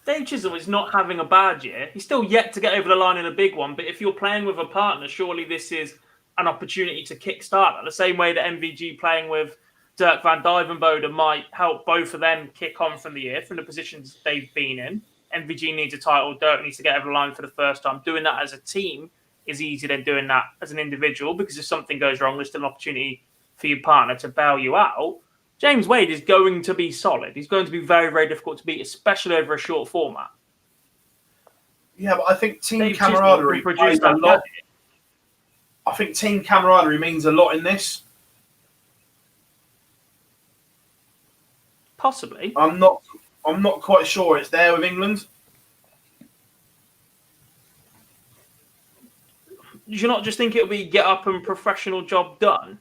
Dave Chisholm is not having a bad year. He's still yet to get over the line in a big one. But if you're playing with a partner, surely this is an opportunity to kickstart that. The same way that MVG playing with Dirk van Dijvenbode might help both of them kick on from the year, from the positions they've been in. MVG needs a title. Dirk needs to get over the line for the first time. Doing that as a team is easier than doing that as an individual, because if something goes wrong, there's still an opportunity for your partner to bail you out. James Wade is going to be solid. He's going to be very, very difficult to beat, especially over a short format. Yeah, but I think team camaraderie means a lot. I think team camaraderie means a lot in this. Possibly. I'm not quite sure it's there with England. Do you not just think it'll be get up and professional job done?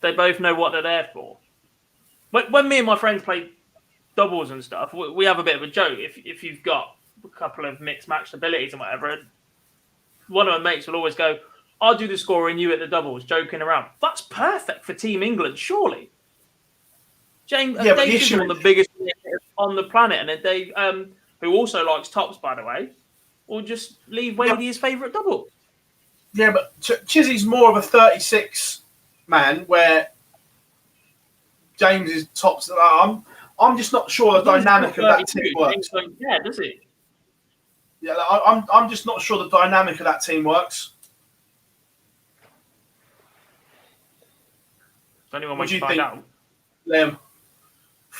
They both know what they're there for. When me and my friends play doubles and stuff, we have a bit of a joke. If you've got a couple of mixed match abilities and whatever, one of my mates will always go, I'll do the scoring, you at the doubles, joking around. That's perfect for Team England, surely. James, yeah, Dave is one of the biggest on the planet, and Dave, who also likes tops, by the way, will just leave Wadey his favourite double. Yeah, but Chizzy's more of a 36 man, where James is tops. I'm just not sure the dynamic of that team works. Yeah, does he? Yeah, I'm just not sure the dynamic of that team works. Does anyone want to find out? Liam,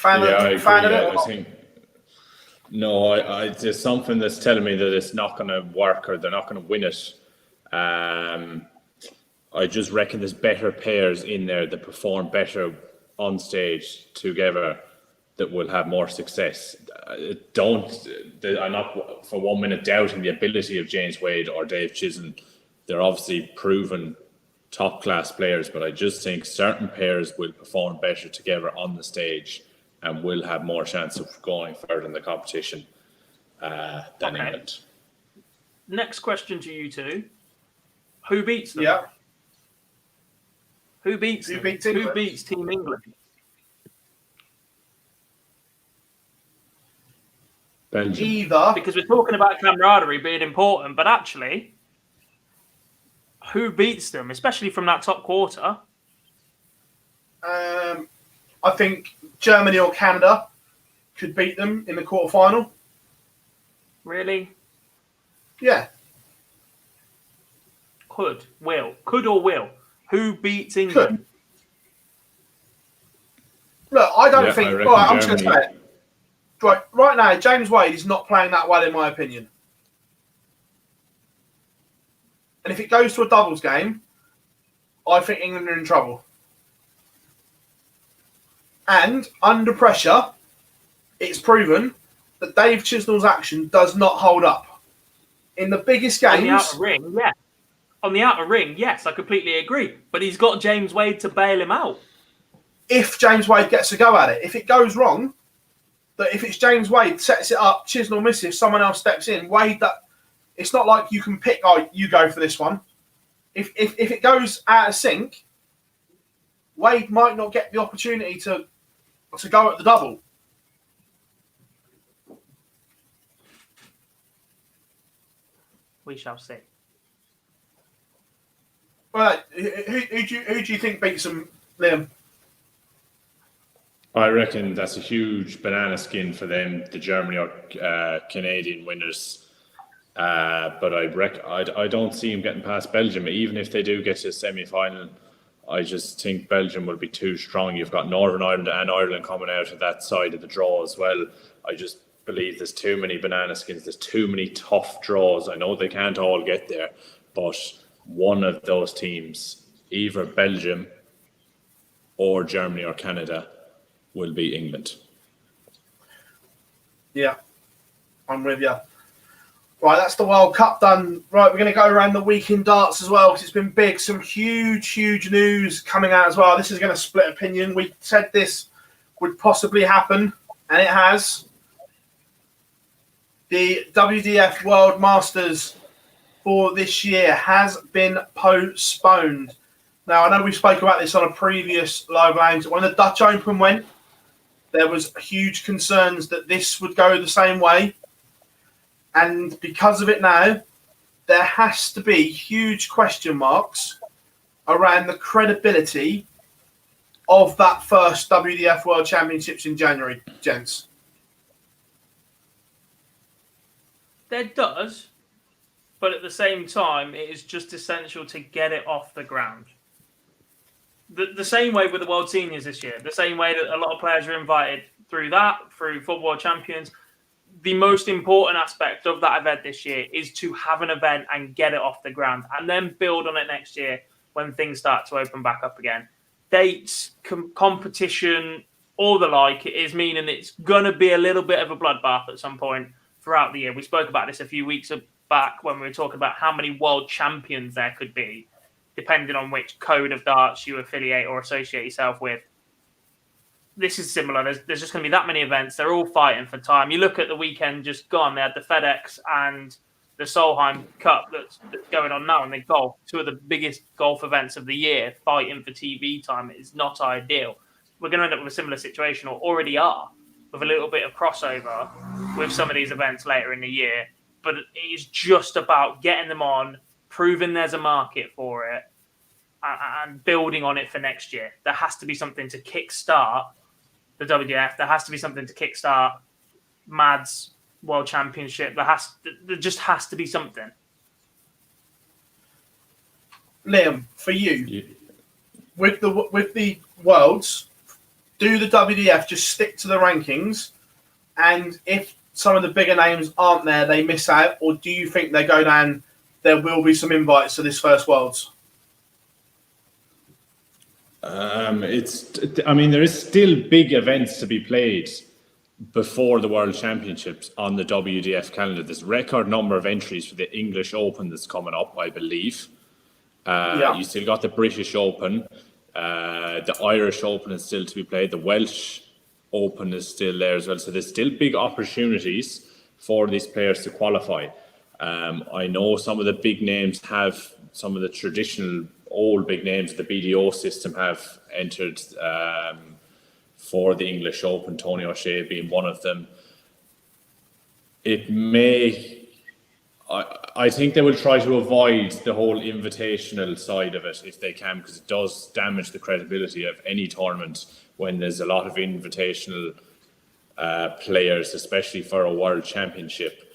I of think there's something that's telling me that it's not going to work, or they're not going to win it. I just reckon there's better pairs in there that perform better on stage together that will have more success. I'm not for 1 minute doubting the ability of James Wade or Dave Chisholm. They're obviously proven top class players, but I just think certain pairs will perform better together on the stage and will have more chance of going further in the competition than England. Next question to you two. Who beats them? Yeah. Who beats them? Who beats Team England? Belgium. Either. Because we're talking about camaraderie being important, but actually, who beats them, especially from that top quarter? I think Germany or Canada could beat them in the quarterfinal. Really? Yeah. Could or will. Who beats England? Could. Look, I don't think. Right, I'm just going to say it. Right now, James Wade is not playing that well, in my opinion. And if it goes to a doubles game, I think England are in trouble. And under pressure, it's proven that Dave Chisnell's action does not hold up. In the biggest games... On the outer ring, yeah. On the outer ring, yes, I completely agree. But he's got James Wade to bail him out. If James Wade gets a go at it. If it goes wrong, that if it's James Wade sets it up, Chisnell misses, someone else steps in, Wade, it's not like you can pick, you go for this one. If it goes out of sync, Wade might not get the opportunity to go at the double. We shall see. Well, who do you think beats them, Liam? I reckon that's a huge banana skin for them, the Germany or Canadian winners. But I don't see them getting past Belgium. Even if they do get to the semi-final, I just think Belgium will be too strong. You've got Northern Ireland and Ireland coming out of that side of the draw as well. I just believe there's too many banana skins. There's too many tough draws. I know they can't all get there, but one of those teams, either Belgium or Germany or Canada, will be England. Yeah, I'm with you. Right, that's the World Cup done. Right, we're going to go around the week in darts as well, because it's been big. Some huge news coming out as well. This is going to split opinion. We said this would possibly happen, and it has. The WDF World Masters for this year has been postponed. Now, I know we spoke about this on a previous live lounge. When the Dutch Open went, there was huge concerns that this would go the same way. And because of it now, there has to be huge question marks around the credibility of that first WDF World Championships in January, gents. There does, but at the same time, it is just essential to get it off the ground. The same way with the World Seniors this year, the same way that a lot of players are invited through Football Champions. The most important aspect of that event this year is to have an event and get it off the ground, and then build on it next year when things start to open back up again. Dates, competition, all the like, it is meaning it's going to be a little bit of a bloodbath at some point throughout the year. We spoke about this a few weeks back when we were talking about how many world champions there could be, depending on which code of darts you affiliate or associate yourself with. This is similar. There's just going to be that many events. They're all fighting for time. You look at the weekend just gone. They had the FedEx and the Solheim Cup that's going on now, and they golf, two of the biggest golf events of the year, fighting for TV time. It is not ideal. We're going to end up with a similar situation, or already are, with a little bit of crossover with some of these events later in the year. But it is just about getting them on, proving there's a market for it, and building on it for next year. There has to be something to kickstart the WDF. There has to be something to kickstart MAD's World Championship. There just has to be something. Liam, for you, with the Worlds, do the WDF just stick to the rankings, and if some of the bigger names aren't there, they miss out, or do you think they go down? There will be some invites to this first Worlds. There is still big events to be played before the World Championships on the WDF calendar. There's a record number of entries for the English Open that's coming up, I believe. You still got the British Open. The Irish Open is still to be played. The Welsh Open is still there as well. So there's still big opportunities for these players to qualify. I know some of the big names have, some of the traditional old big names, the BDO system have entered for the English Open, Tony O'Shea being one of them. It may, I think they will try to avoid the whole invitational side of it if they can, because it does damage the credibility of any tournament when there's a lot of invitational players, especially for a World Championship.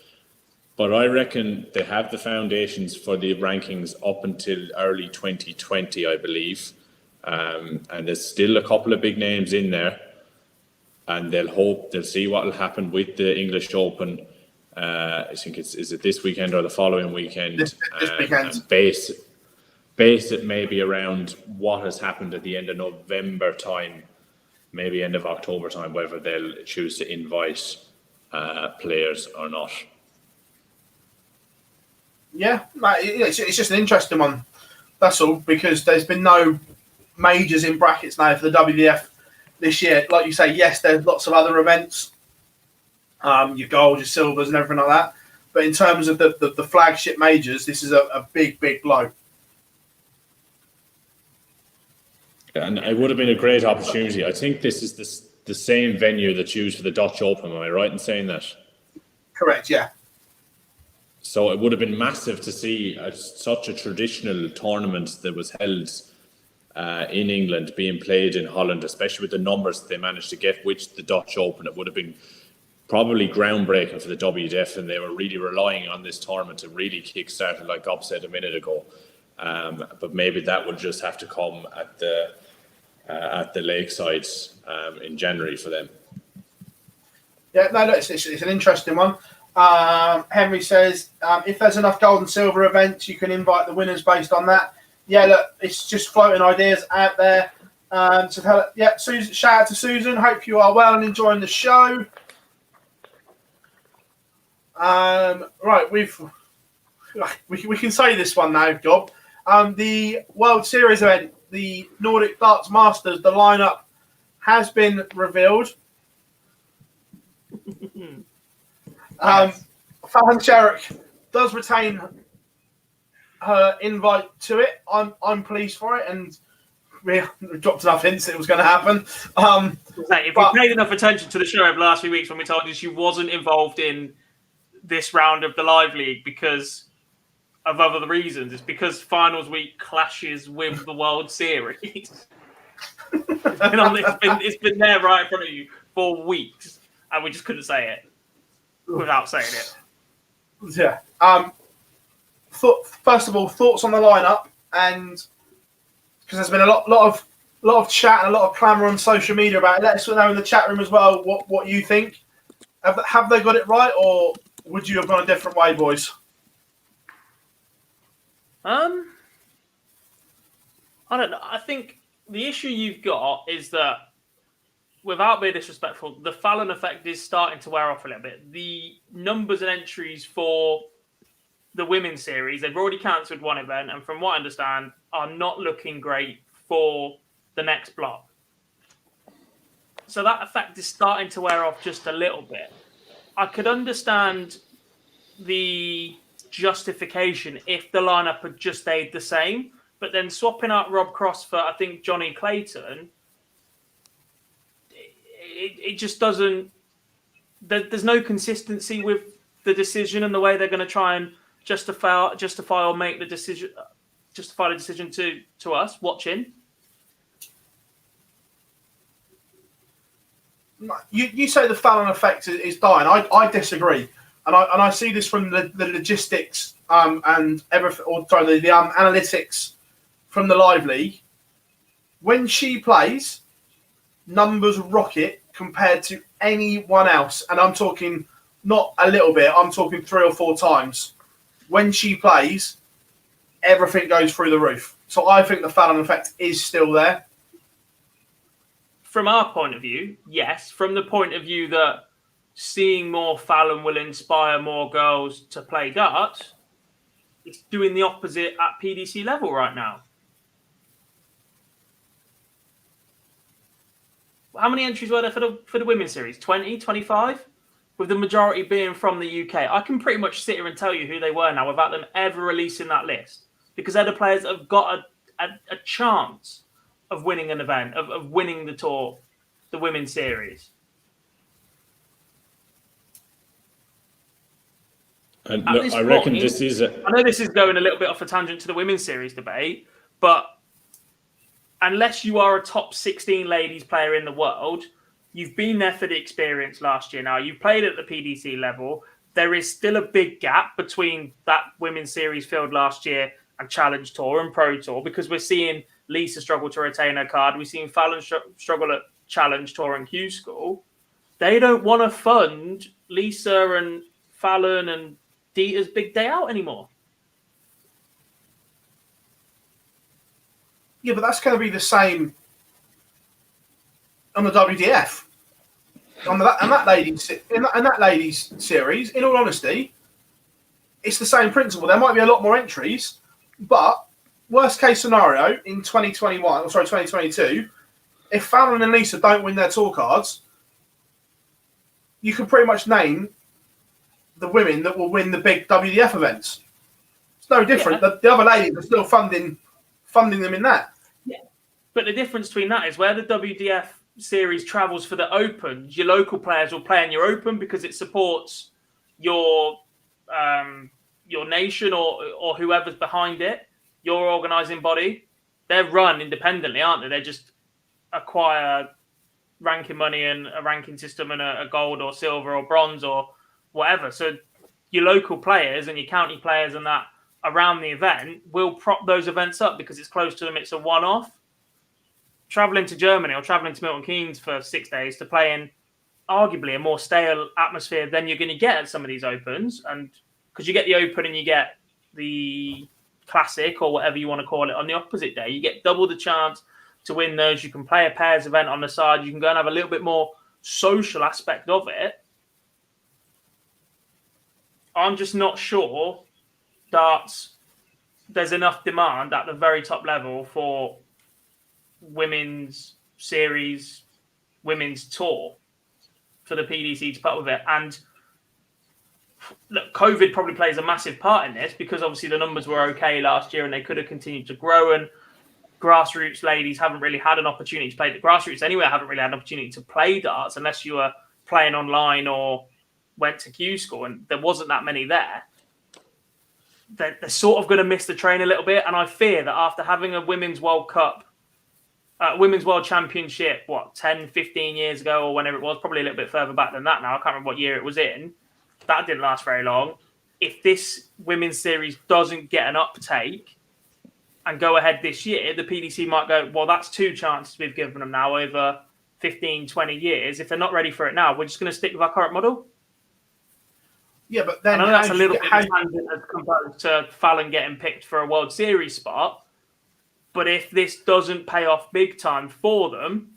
But I reckon they have the foundations for the rankings up until early 2020, I believe. And there's still a couple of big names in there. And they'll see what will happen with the English Open. I think is it this weekend or the following weekend? This weekend. And base it maybe around what has happened at the end of November time, maybe end of October time, whether they'll choose to invite players or not. Yeah, it's just an interesting one. That's all, because there's been no majors in brackets now for the WDF this year. Like you say, yes, there's lots of other events, your gold, your silvers, and everything like that. But in terms of the flagship majors, this is a big blow. And it would have been a great opportunity. I think this is the same venue that's used for the Dutch Open. Am I right in saying that? Correct, yeah. So it would have been massive to see such a traditional tournament that was held in England being played in Holland, especially with the numbers that they managed to get, which the Dutch Open, it would have been probably groundbreaking for the WDF, and they were really relying on this tournament to really kickstart it, like Bob said a minute ago. But maybe that will just have to come at the Lakeside in January for them. Yeah, no, it's an interesting one. Henry says, if there's enough gold and silver events, you can invite the winners based on that. Yeah, look, it's just floating ideas out there. Susan, shout out to Susan. Hope you are well and enjoying the show. Right, we can say this one now, Gob. The World Series event, the Nordic Darts Masters, the lineup has been revealed. Fallon Sherrick does retain her invite to it. I'm pleased for it, and we dropped enough hints it was going to happen. If you paid enough attention to the show over the last few weeks when we told you she wasn't involved in this round of the Live League because of other reasons, it's because finals week clashes with the World Series. It's been there right in front of you for weeks, and we just couldn't say it without saying it. Yeah. First of all, thoughts on the lineup, and because there's been a lot of chat and a lot of clamour on social media about it. Let us know in the chat room as well what you think. Have they got it right, or would you have gone a different way, boys? I don't know. I think the issue you've got is that, without being disrespectful, the Fallon effect is starting to wear off a little bit. The numbers and entries for the women's series, they've already cancelled one event, and from what I understand, are not looking great for the next block. So that effect is starting to wear off just a little bit. I could understand the justification if the lineup had just stayed the same, but then swapping out Rob Cross for, I think, Johnny Clayton, it just doesn't. There's no consistency with the decision and the way they're going to try and justify or make the decision, justify the decision to us watching. You say the Fallon effect is dying. I disagree, and I see this from the logistics and everything, or sorry, the analytics from the Live League. When she plays, numbers rocket compared to anyone else, and I'm talking not a little bit. I'm talking 3 or 4 times. When she plays, everything goes through the roof. So I think the Fallon effect is still there. From our point of view, yes. From the point of view that seeing more Fallon will inspire more girls to play darts, it's doing the opposite at PDC level right now. How many entries were there for the women's series? 20, 25? With the majority being from the UK. I can pretty much sit here and tell you who they were now without them ever releasing that list. Because they're the players that have got a chance of winning an event, of winning the tour, the women's series. And look, I reckon this is I know this is going a little bit off a tangent to the women's series debate, but unless you are a top 16 ladies player in the world, you've been there for the experience last year now. You've played at the PDC level. There is still a big gap between that women's series field last year and Challenge Tour and Pro Tour, because we're seeing Lisa struggle to retain her card. We've seen Fallon struggle at Challenge Tour and Q School. They don't want to fund Lisa and Fallon and Dieter's big day out anymore. Yeah, but that's going to be the same on the WDF. On that ladies series, in all honesty, it's the same principle. There might be a lot more entries, but worst case scenario in 2022, if Fallon and Lisa don't win their tour cards, you can pretty much name the women that will win the big WDF events. It's no different. Yeah. The other ladies are still funding them in that. Yeah, but the difference between that is where the WDF series travels for the Opens, your local players will play in your Open because it supports your nation or whoever's behind it, your organising body. they're run independently, aren't they? They just acquire ranking money and a ranking system and a gold or silver or bronze or whatever. So your local players and your county players and that around the event will prop those events up because it's close to them. It's a one-off. Traveling to Germany or traveling to Milton Keynes for 6 days to play in arguably a more stale atmosphere than you're going to get at some of these opens. And because you get the open and you get the classic or whatever you want to call it on the opposite day, you get double the chance to win those. You can play a pairs event on the side. You can go and have a little bit more social aspect of it. I'm just not sure darts, there's enough demand at the very top level for women's series, women's tour for the PDC to put up with it. And look, COVID probably plays a massive part in this because obviously the numbers were okay last year and they could have continued to grow, and grassroots ladies haven't really had an opportunity to play. The grassroots anyway haven't really had an opportunity to play darts unless you were playing online or went to Q School, and there wasn't that many there. They're sort of going to miss the train a little bit, and I fear that after having a Women's World Cup, Women's World Championship, 10, 15 years ago or whenever it was, probably a little bit further back than that now, I can't remember what year it was in, that didn't last very long. If this Women's Series doesn't get an uptake and go ahead this year, the PDC might go, well, that's 2 chances we've given them now over 15, 20 years. If they're not ready for it now, we're just going to stick with our current model. Yeah, but then I know that's a little bit as compared to Fallon getting picked for a World Series spot. But if this doesn't pay off big time for them,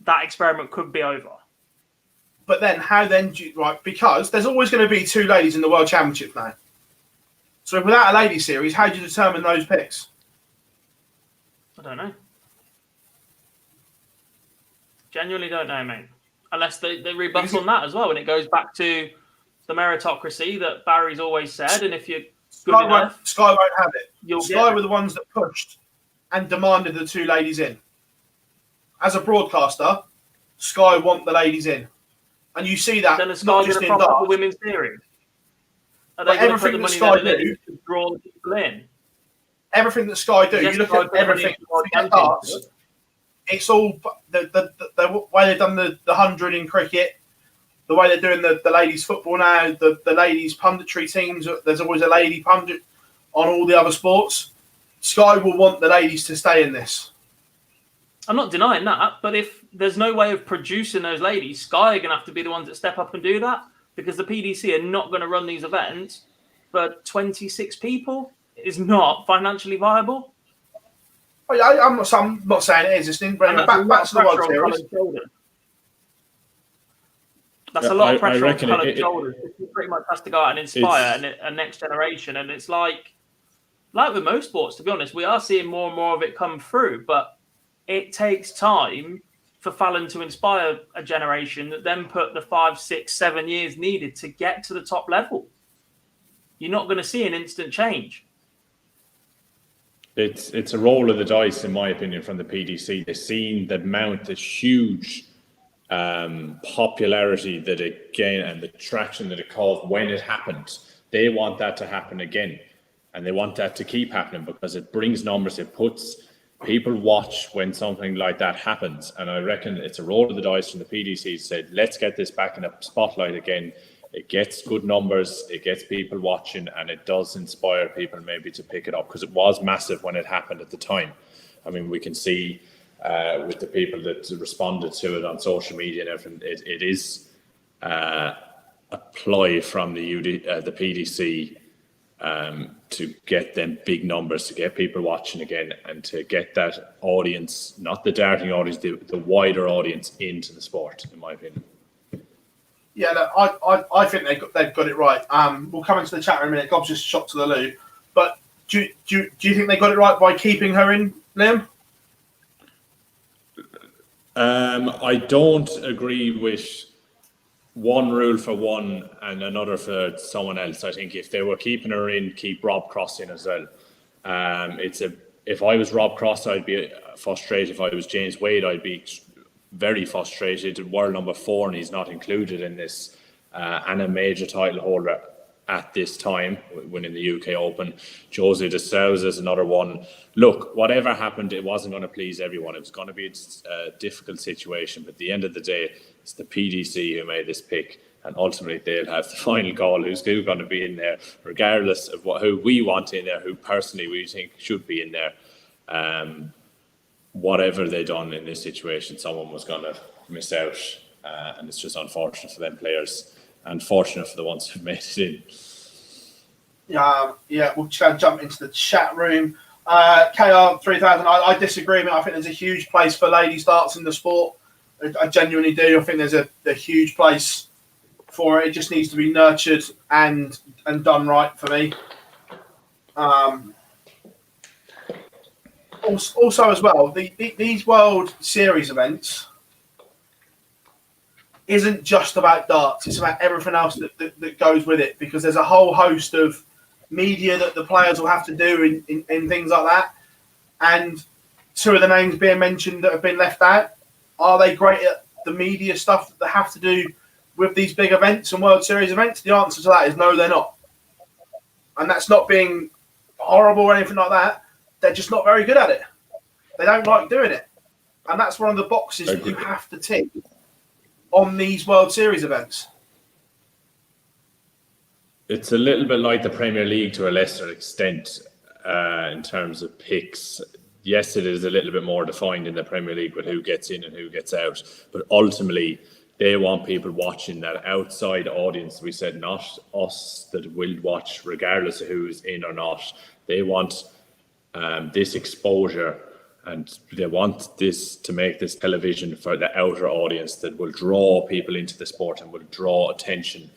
that experiment could be over. But then how then do you, right? Because there's always going to be 2 ladies in the World Championship now. So without a lady series, how do you determine those picks? I don't know. Genuinely don't know, mate. Unless they rebut on that as well, and it goes back to the meritocracy that Barry's always said. And if you're good enough, Sky won't have it. Sky were the ones that pushed and demanded the 2 ladies in. As a broadcaster, Sky want the ladies in, and you see that then not just in darts. The women's series. Are they going to put the money to draw people in? Everything that Sky do, you look at everything. Darts, it's all the way they've done the 100 in cricket, the way they're doing the ladies football now, the ladies punditry teams. There's always a lady pundit on all the other sports. Sky will want the ladies to stay in this. I'm not denying that, but if there's no way of producing those ladies, Sky are going to have to be the ones that step up and do that, because the PDC are not going to run these events for 26 people. It is not financially viable. I'm not saying it is. It's back to the World Series. That's a lot of pressure on coloured shoulders. He pretty much has to go out and inspire a next generation. And it's like with most sports, to be honest, we are seeing more and more of it come through. But it takes time for Fallon to inspire a generation that then put the 5, 6, 7 years needed to get to the top level. You're not going to see an instant change. It's a roll of the dice, in my opinion, from the PDC. They've seen the amount, the huge popularity that it gained and the traction that it caused when it happened. They want that to happen again, and they want that to keep happening because it brings numbers. It puts people watch when something like that happens, and I reckon it's a roll of the dice from the PDC to say, let's get this back in the spotlight again. It gets good numbers, it gets people watching, and it does inspire people maybe to pick it up, because it was massive when it happened at the time. I mean, we can see with the people that responded to it on social media and everything, it is a ploy from the PDC to get them big numbers, to get people watching again, and to get that audience, not the darting audience, the wider audience into the sport, in my opinion. Yeah, look, I think they've got it right. We'll come into the chat in a minute. Gob's just shot to the loo. But do you think they got it right by keeping her in, Liam? I don't agree with one rule for one and another for someone else. I think if they were keeping her in, keep Rob Cross in as well. If I was Rob Cross, I'd be frustrated. If I was James Wade, I'd be very frustrated. World number 4, and he's not included in this, and a major title holder at this time, winning the UK Open. Jose de Sousa is another one. Look, whatever happened, it wasn't going to please everyone. It was going to be a difficult situation, but at the end of the day, it's the PDC who made this pick, and ultimately they'll have the final call who's still going to be in there, regardless of who we want in there, who personally we think should be in there. Whatever they done in this situation, someone was going to miss out, and it's just unfortunate for them players and fortunate for the ones who made it in. Yeah, we'll jump into the chat room. KR3000, I disagree. I think there's a huge place for ladies darts in the sport. I genuinely do. I think there's a huge place for it. It just needs to be nurtured and done right for me. Also, as well, these World Series events isn't just about darts. It's about everything else that goes with it, because there's a whole host of media that the players will have to do in things like that. And two of the names being mentioned that have been left out, are they great at the media stuff that they have to do with these big events and World Series events? The answer to that is no, they're not. And that's not being horrible or anything like that. They're just not very good at it. They don't like doing it. And that's one of the boxes that you have to tick on these World Series events. It's a little bit like the Premier League to a lesser extent in terms of picks. Yes, it is a little bit more defined in the Premier League with who gets in and who gets out. But ultimately, they want people watching, that outside audience. We said not us that will watch regardless of who's in or not. They want this exposure, and they want this to make this television for the outer audience that will draw people into the sport and will draw attention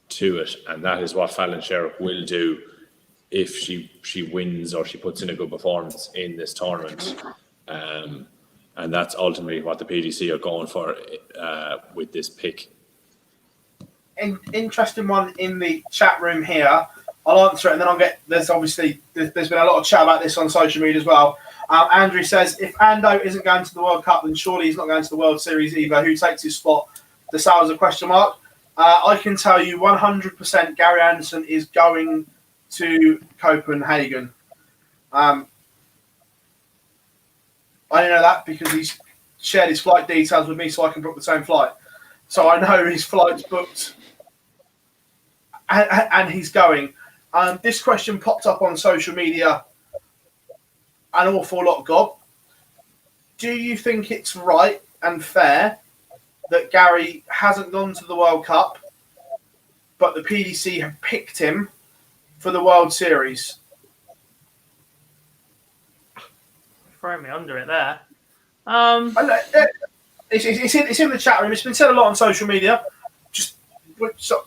to it. And that is what Fallon Sherrock will do if she wins or she puts in a good performance in this tournament. And that's ultimately what the PDC are going for with this pick. Interesting one in the chat room here. I'll answer it and then I'll get. There's been a lot of chat about this on social media as well. Andrew says, if Ando isn't going to the World Cup, then surely he's not going to the World Series either. Who takes his spot? The Sal's a question mark. I can tell you 100% Gary Anderson is going to Copenhagen. I know that because he's shared his flight details with me so I can book the same flight. So I know his flight's booked and he's going. This question popped up on social media an awful lot, Gob. Do you think it's right and fair that Gary hasn't gone to the World Cup, but the PDC have picked him for the World Series? Throw me under it there. It's in the chat room. It's been said a lot on social media. This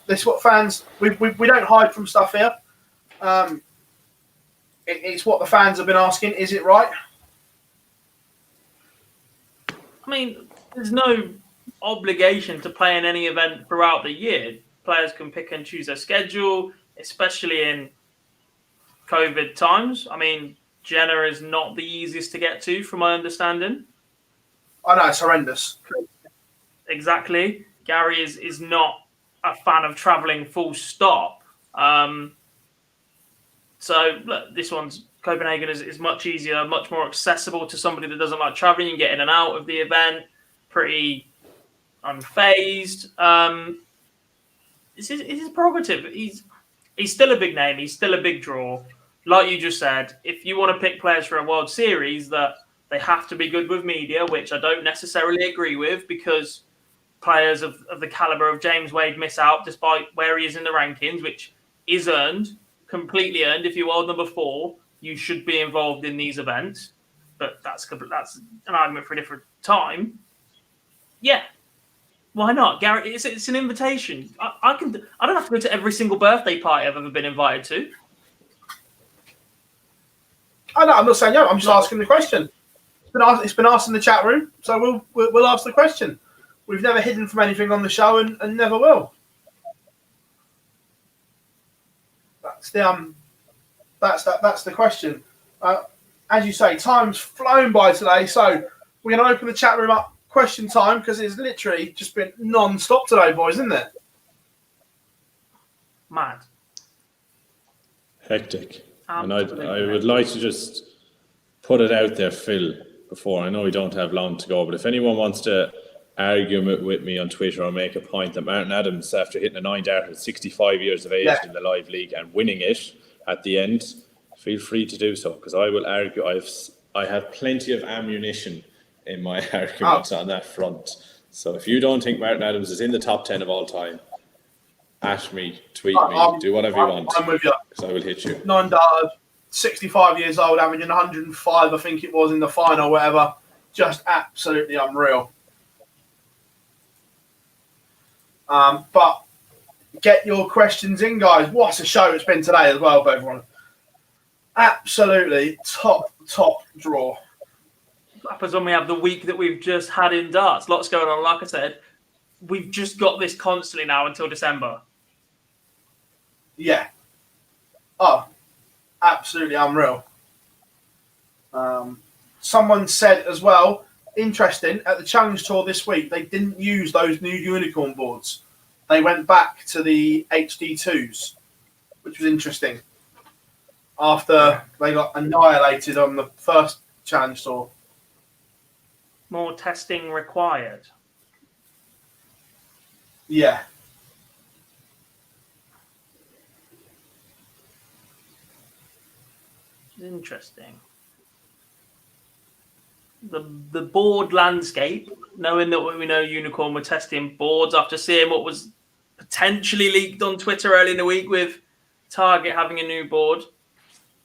is what fans. We don't hide from stuff here. It's what the fans have been asking. Is it right? I mean, there's no obligation to play in any event throughout the year. Players can pick and choose their schedule, especially in COVID times. I mean, Jenna is not the easiest to get to, from my understanding. I know, it's horrendous. Exactly. Gary is not a fan of travelling full stop. So look, this one's Copenhagen is much easier, much more accessible to somebody that doesn't like travelling. You can get in and out of the event pretty unfazed. It's his prerogative. He's still a big name. He's still a big draw. Like you just said, if you want to pick players for a World Series, that they have to be good with media, which I don't necessarily agree with, because players of the caliber of James Wade miss out despite where he is in the rankings, which is earned, completely earned. If you're world number 4, you should be involved in these events. But that's an argument for a different time. Yeah. Why not? Gary, it's an invitation. I don't have to go to every single birthday party I've ever been invited to. I know, I'm not saying no. I'm just asking the question. It's been asked in the chat room, so we'll ask the question. We've never hidden from anything on the show and never will. That's the question. As you say, time's flown by today, so we're going to open the chat room up. Question time, because it's literally just been non-stop today, boys, isn't it? Mad. Hectic. Absolutely. And I would like to just put it out there, Phill, before. I know we don't have long to go, but if anyone wants to argue with me on Twitter or make a point that Martin Adams, after hitting a 9 dart at 65 years of age in the live league and winning it at the end, feel free to do so, because I will argue. I have plenty of ammunition in my arguments on that front. So if you don't think Martin Adams is in the top 10 of all time, at me, tweet me, do whatever you want. I'm with you. Because I will hit you. 9 darted, 65 years old, averaging 105, I think it was, in the final, whatever. Just absolutely unreal. But get your questions in, guys. What a show it's been today as well, everyone. Absolutely top draw. What happens when we have the week that we've just had in darts? Lots going on. Like I said, we've just got this constantly now until December. Yeah. Oh, absolutely unreal. Someone said as well, interesting, at the Challenge Tour this week, they didn't use those new unicorn boards. They went back to the HD2s, which was interesting, after they got annihilated on the first Challenge Tour. More testing required. Yeah. Interesting. The board landscape, knowing that we know Unicorn were testing boards after seeing what was potentially leaked on Twitter early in the week with Target having a new board,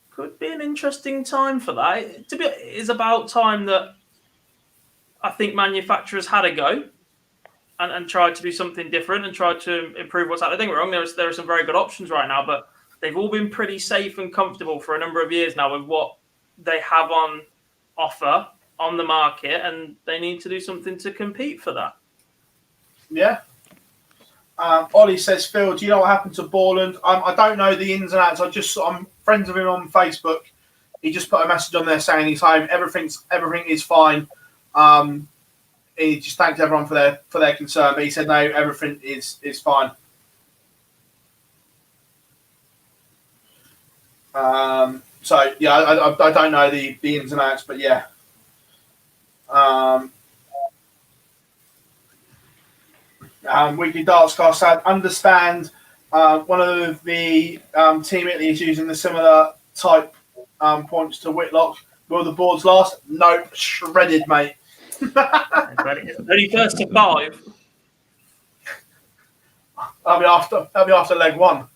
could be an interesting time for that. It's about time that I think manufacturers had a go and tried to do something different and tried to improve what's out there. Don't get me wrong, there are some very good options right now, but they've all been pretty safe and comfortable for a number of years now with what they have on offer on the market, and they need to do something to compete for that. Yeah. Ollie says, Phil, do you know what happened to Borland? I don't know the ins and outs. I'm friends with him on Facebook. He just put a message on there saying he's home. Everything is fine. He just thanked everyone for their concern, but he said no, everything is fine. So yeah, I don't know the ins and outs, but yeah. Weekly Darts Cast said, understand one of the Team Italy is using the similar type points to Whitlock. Will the boards last? Nope, shredded, mate. Only first to 5. That'll be after leg 1.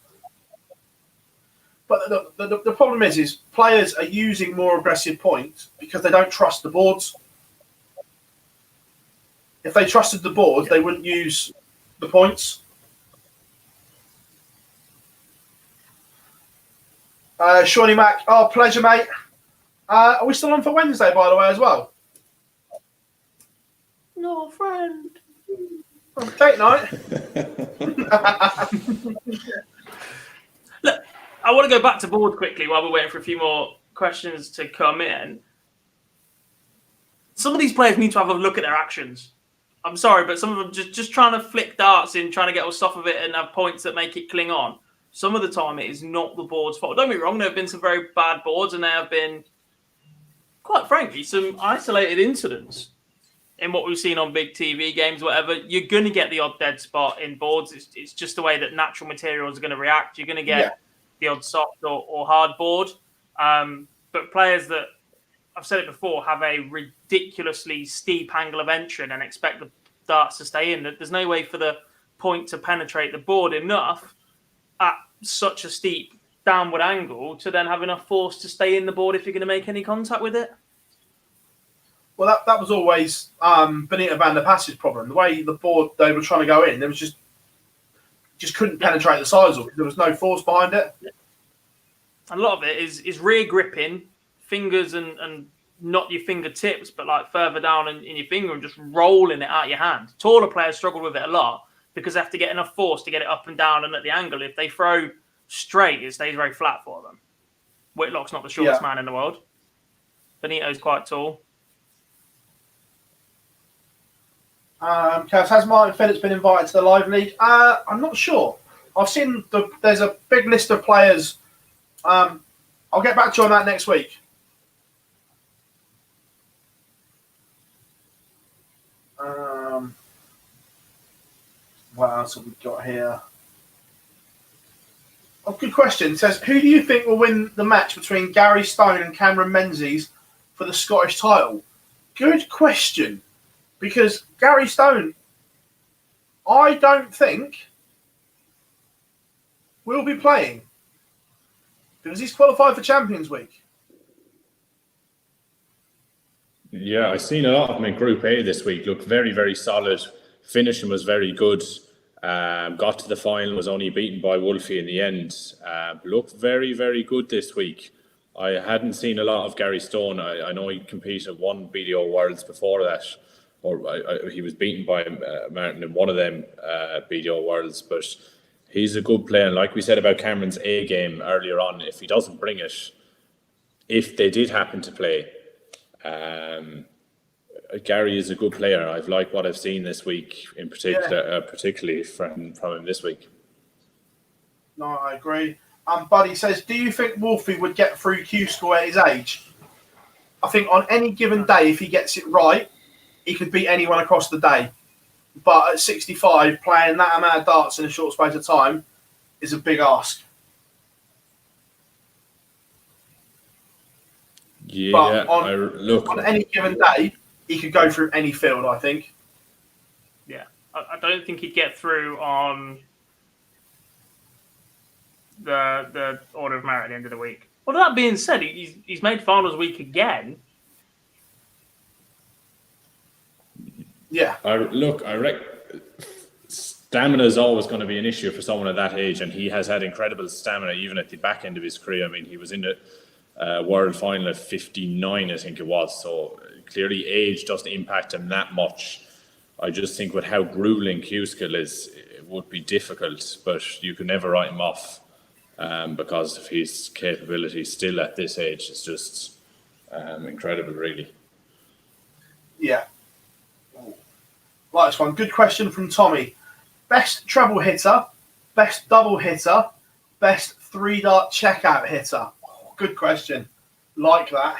But the problem is players are using more aggressive points because they don't trust the boards. If they trusted the board, they wouldn't use the points. Shawnee Mac, pleasure, mate. Are we still on for Wednesday, by the way, as well? No, friend. Date night. Look, I want to go back to board quickly while we're waiting for a few more questions to come in. Some of these players need to have a look at their actions. I'm sorry, but some of them just trying to flick darts in, trying to get all stuff of it and have points that make it cling on. Some of the time, it is not the board's fault. Don't get me wrong, there have been some very bad boards, and there have been, quite frankly, some isolated incidents in what we've seen on big TV games, whatever. You're going to get the odd dead spot in boards. It's just the way that natural materials are going to react. You're going to get the odd soft or hard board. But players that, I've said it before, have a ridiculously steep angle of entry and expect the darts to stay in. There's no way for the point to penetrate the board enough at such a steep downward angle to then have enough force to stay in the board if you're going to make any contact with it. Well, that was always Benito van der Pass's problem. The way the board they were trying to go in, there was just couldn't penetrate the sides because there was no force behind it. A lot of it is rear gripping, fingers and not your fingertips, but like further down in your finger and just rolling it out your hand. Taller players struggle with it a lot because they have to get enough force to get it up and down and at the angle. If they throw straight, it stays very flat for them. Whitlock's not the shortest man in the world. Benito's quite tall. Has Martin Phillips been invited to the live league? I'm not sure. I've seen there's a big list of players I'll get back to you on that next week. What else have we got here? Oh, good question. It says, who do you think will win the match between Gary Stone and Cameron Menzies for the Scottish title? Good question. Because Gary Stone, I don't think, will be playing. Because he's qualified for Champions Week. Yeah, I've seen a lot of them in Group A this week. Looked very, very solid. Finishing was very good. Got to the final, was only beaten by Wolfie in the end. Looked very, very good this week. I hadn't seen a lot of Gary Stone. I know he competed at one BDO Worlds before that, or he was beaten by Martin in one of them BDO Worlds, but he's a good player. And like we said about Cameron's A game earlier on, if he doesn't bring it, if they did happen to play, Gary is a good player. I've liked what I've seen this week, in particular, particularly from him this week. No, I agree. Buddy says, do you think Wolfie would get through Q School at his age? I think on any given day, if he gets it right, he could beat anyone across the day. But at 65, playing that amount of darts in a short space of time is a big ask. Yeah, but on any given day, he could go through any field, I think. Yeah, I don't think he'd get through on the Order of Merit at the end of the week. Well, that being said, he's made finals week again. Yeah. I reckon stamina is always going to be an issue for someone at that age, and he has had incredible stamina even at the back end of his career. I mean, he was in the World Final at 59, I think it was. So clearly age doesn't impact him that much. I just think with how grueling Q-Skill is, it would be difficult, but you can never write him off because of his capability still at this age. It's just incredible, really. Yeah. Last one. Good question from Tommy. Best treble hitter, best double hitter, best 3-dart checkout hitter. Oh, good question. Like that.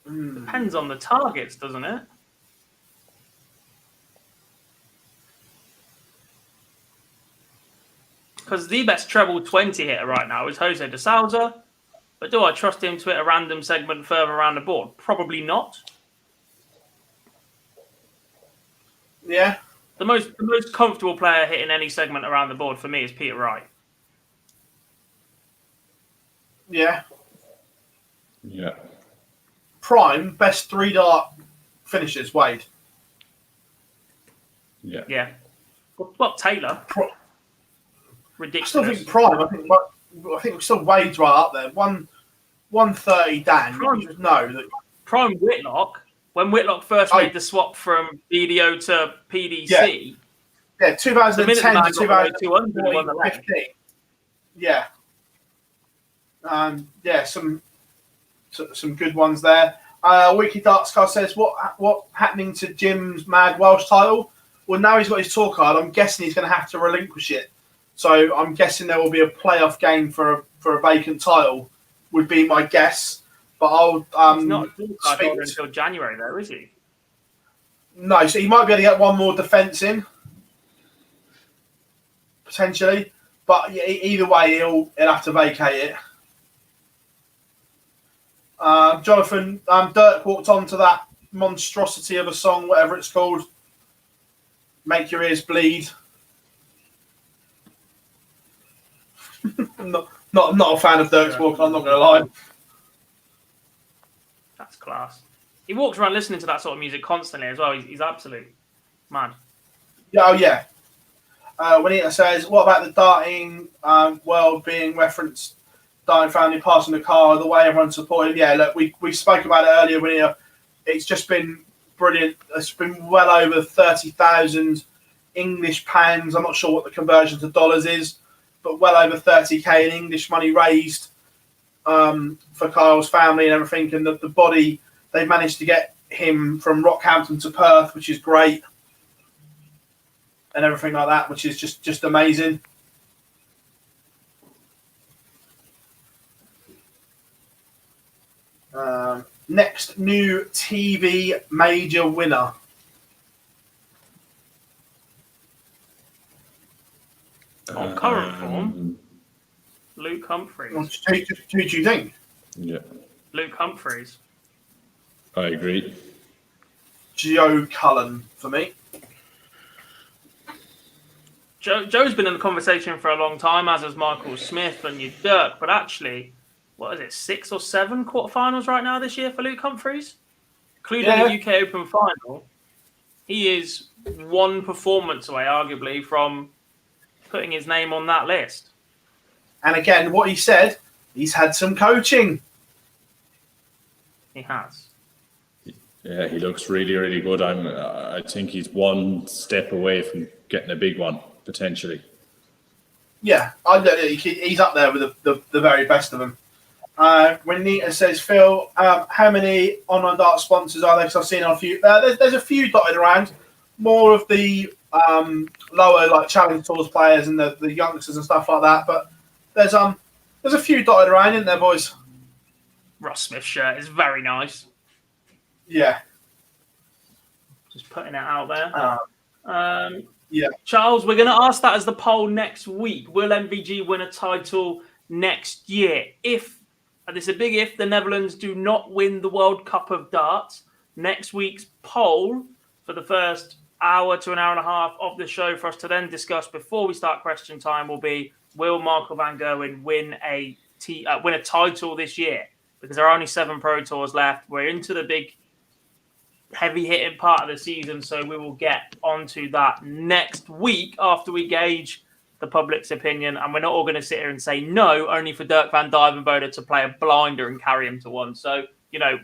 Depends on the targets, doesn't it? Because the best treble 20 hitter right now is Jose de Souza. But do I trust him to hit a random segment further around the board? Probably not. Yeah. The most comfortable player hitting any segment around the board for me is Peter Wright. Yeah. Yeah. Prime, best 3-dart finishers, Wade. Yeah. Yeah. Well, Taylor. Ridiculous. I still think Prime. I think still Wade's right up there. 130 Dan. Prime, you just know that. Prime Whitlock. When Whitlock first made the swap from BDO to PDC. Yeah, 2010 to 2015. Yeah. Yeah, some good ones there. Wiki Darts Card says, what happening to Jim's Mad Welsh title? Well, now he's got his tour card. I'm guessing he's going to have to relinquish it. So I'm guessing there will be a playoff game for a vacant title, would be my guess. But I'll he's not until January, though, is he? No, so he might be able to get one more defence in, potentially. But either way, he'll have to vacate it. Jonathan, Dirk walked on to that monstrosity of a song, whatever it's called. Make Your Ears Bleed. not a fan of Dirk's walk. I'm not going to lie. That's class. He walks around listening to that sort of music constantly as well. He's absolute mad. Yeah, oh yeah. Juanita says, what about the darting world being referenced? Darting family passing the car, the way everyone supported. Yeah, look, we spoke about it earlier, Juanita. It's just been brilliant. It's been well over 30,000 English pounds. I'm not sure what the conversion to dollars is, but well over 30k in English money raised for Kyle's family and everything. And the body, they've managed to get him from Rockhampton to Perth, which is great. and everything like that, which is just amazing. Next new TV major winner. On current form, Luke Humphreys. Who do you think? Yeah, Luke Humphreys. I agree. Joe Cullen for me. Joe's been in the conversation for a long time, as has Michael Smith and you, Dirk. But actually, what is it, 6 or 7 quarterfinals right now this year for Luke Humphreys, including the UK Open final. He is one performance away, arguably, from putting his name on that list. And again, what he said, he's had some coaching. He has. Yeah, he looks really, really good. I think he's one step away from getting a big one, potentially. Yeah, he's up there with the very best of them. Renita says, Phil, how many online dart sponsors are there? Because I've seen a few. There's a few dotted around. More of the lower like challenge tours players and the youngsters and stuff like that. But there's a few dotted around, isn't there, boys? Ross Smith's shirt is very nice. Yeah. Just putting it out there. Yeah. Charles, we're going to ask that as the poll next week. Will MVG win a title next year? If, and it's a big if, the Netherlands do not win the World Cup of Darts, next week's poll for the first hour to an hour and a half of the show for us to then discuss before we start question time will be, will Michael van Gerwen win a title this year? Because there are only 7 Pro Tours left. We're into the big heavy-hitting part of the season, so we will get onto that next week after we gauge the public's opinion. And we're not all going to sit here and say no, only for Dirk van Dijvenbode to play a blinder and carry him to 1. So,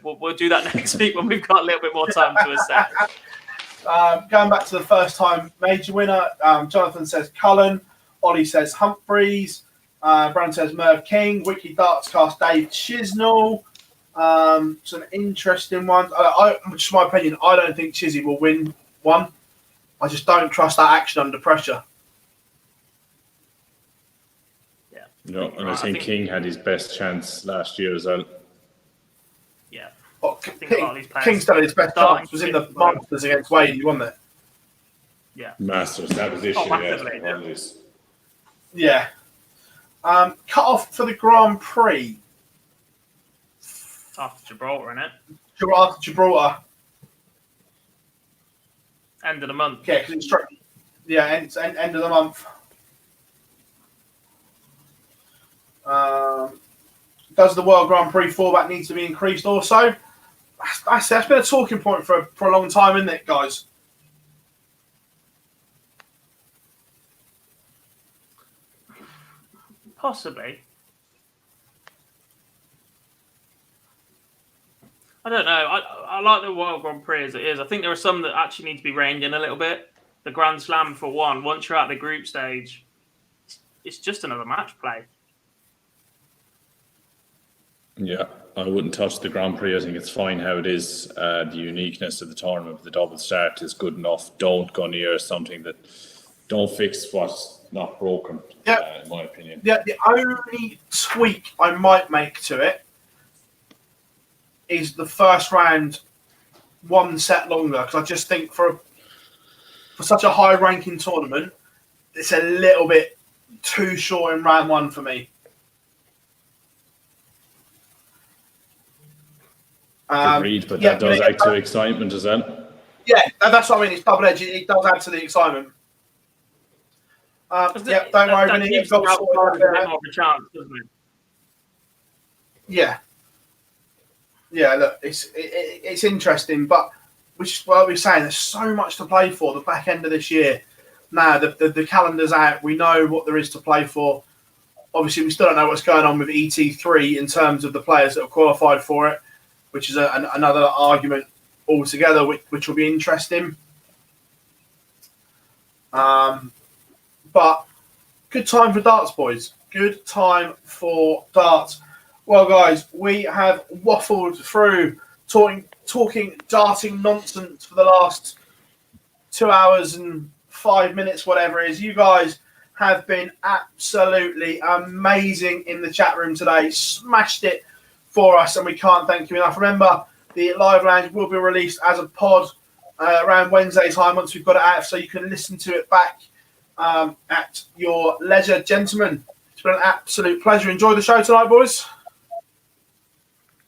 we'll do that next week when we've got a little bit more time to assess. Going back to the first-time major winner, Jonathan says Cullen. Ollie says Humphreys. Brand says Merv King. Wiki Darts cast Dave Chisnell. Some interesting ones. Just my opinion, I don't think Chizzy will win one. I just don't trust that action under pressure. Yeah. No, and I think King had his best chance last year as well. Yeah. Well, King still had his best chance. Was in the Masters against Wade. He won there. Yeah. Masters, that was this year. Yeah. Cut off for the Grand Prix. After Gibraltar, innit? After Gibraltar. End of the month. Yeah, because it's end of the month. Does the World Grand Prix format need to be increased also? That's been a talking point for a long time, isn't it, guys? Possibly. I don't know. I like the World Grand Prix as it is. I think there are some that actually need to be reined in a little bit. The Grand Slam, for one, once you're at the group stage, it's just another match play. Yeah, I wouldn't touch the Grand Prix. I think it's fine how it is. The uniqueness of the tournament, the double start is good enough. Don't go near something that don't fix what's not broken, in my opinion. Yeah, the only tweak I might make to it is the first round 1 set longer, because I just think for such a high ranking tournament, it's a little bit too short in round 1 for me. Agreed, but that does add to excitement as well. Yeah, that's what I mean. It's double edged. It does add to the excitement. Don't worry, Vinny. You've got a bit more of a chance, doesn't it? Yeah. Yeah, look, it's interesting, but which is what we're saying. There's so much to play for the back end of this year. Now the calendar's out. We know what there is to play for. Obviously, we still don't know what's going on with ET3 in terms of the players that have qualified for it, which is another argument altogether, which will be interesting. But good time for darts, boys. Good time for darts. Well, guys, we have waffled through talking darting nonsense for the last 2 hours and 5 minutes, whatever it is. You guys have been absolutely amazing in the chat room today. Smashed it for us, and we can't thank you enough. Remember, the live lounge will be released as a pod around Wednesday time once we've got it out, so you can listen to it back at your leisure. Gentlemen, it's been an absolute pleasure. Enjoy the show tonight, boys.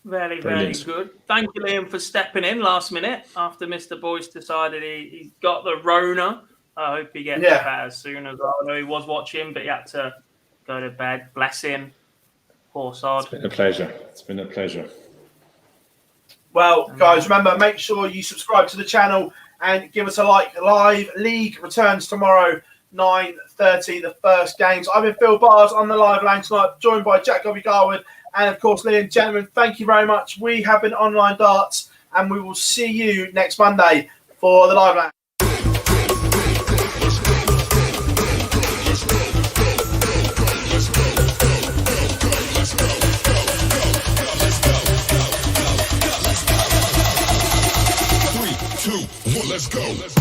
Very, Brilliant. very good. Thank you, Liam, for stepping in last minute after Mr. Boyce decided he's got the Rona. I hope he gets better soon as well. I know he was watching, but he had to go to bed. Bless him. Poor sod. It's been a pleasure. It's been a pleasure. Well, guys, remember, make sure you subscribe to the channel and give us a like. Live League returns tomorrow, 9:30, the first games. I've been Phill Bars on the live line tonight, joined by Jack Gobby Garwood and, of course, Liam. Gentlemen, thank you very much. We have been Online Darts, and we will see you next Monday for the live line. 2, 1, let's go.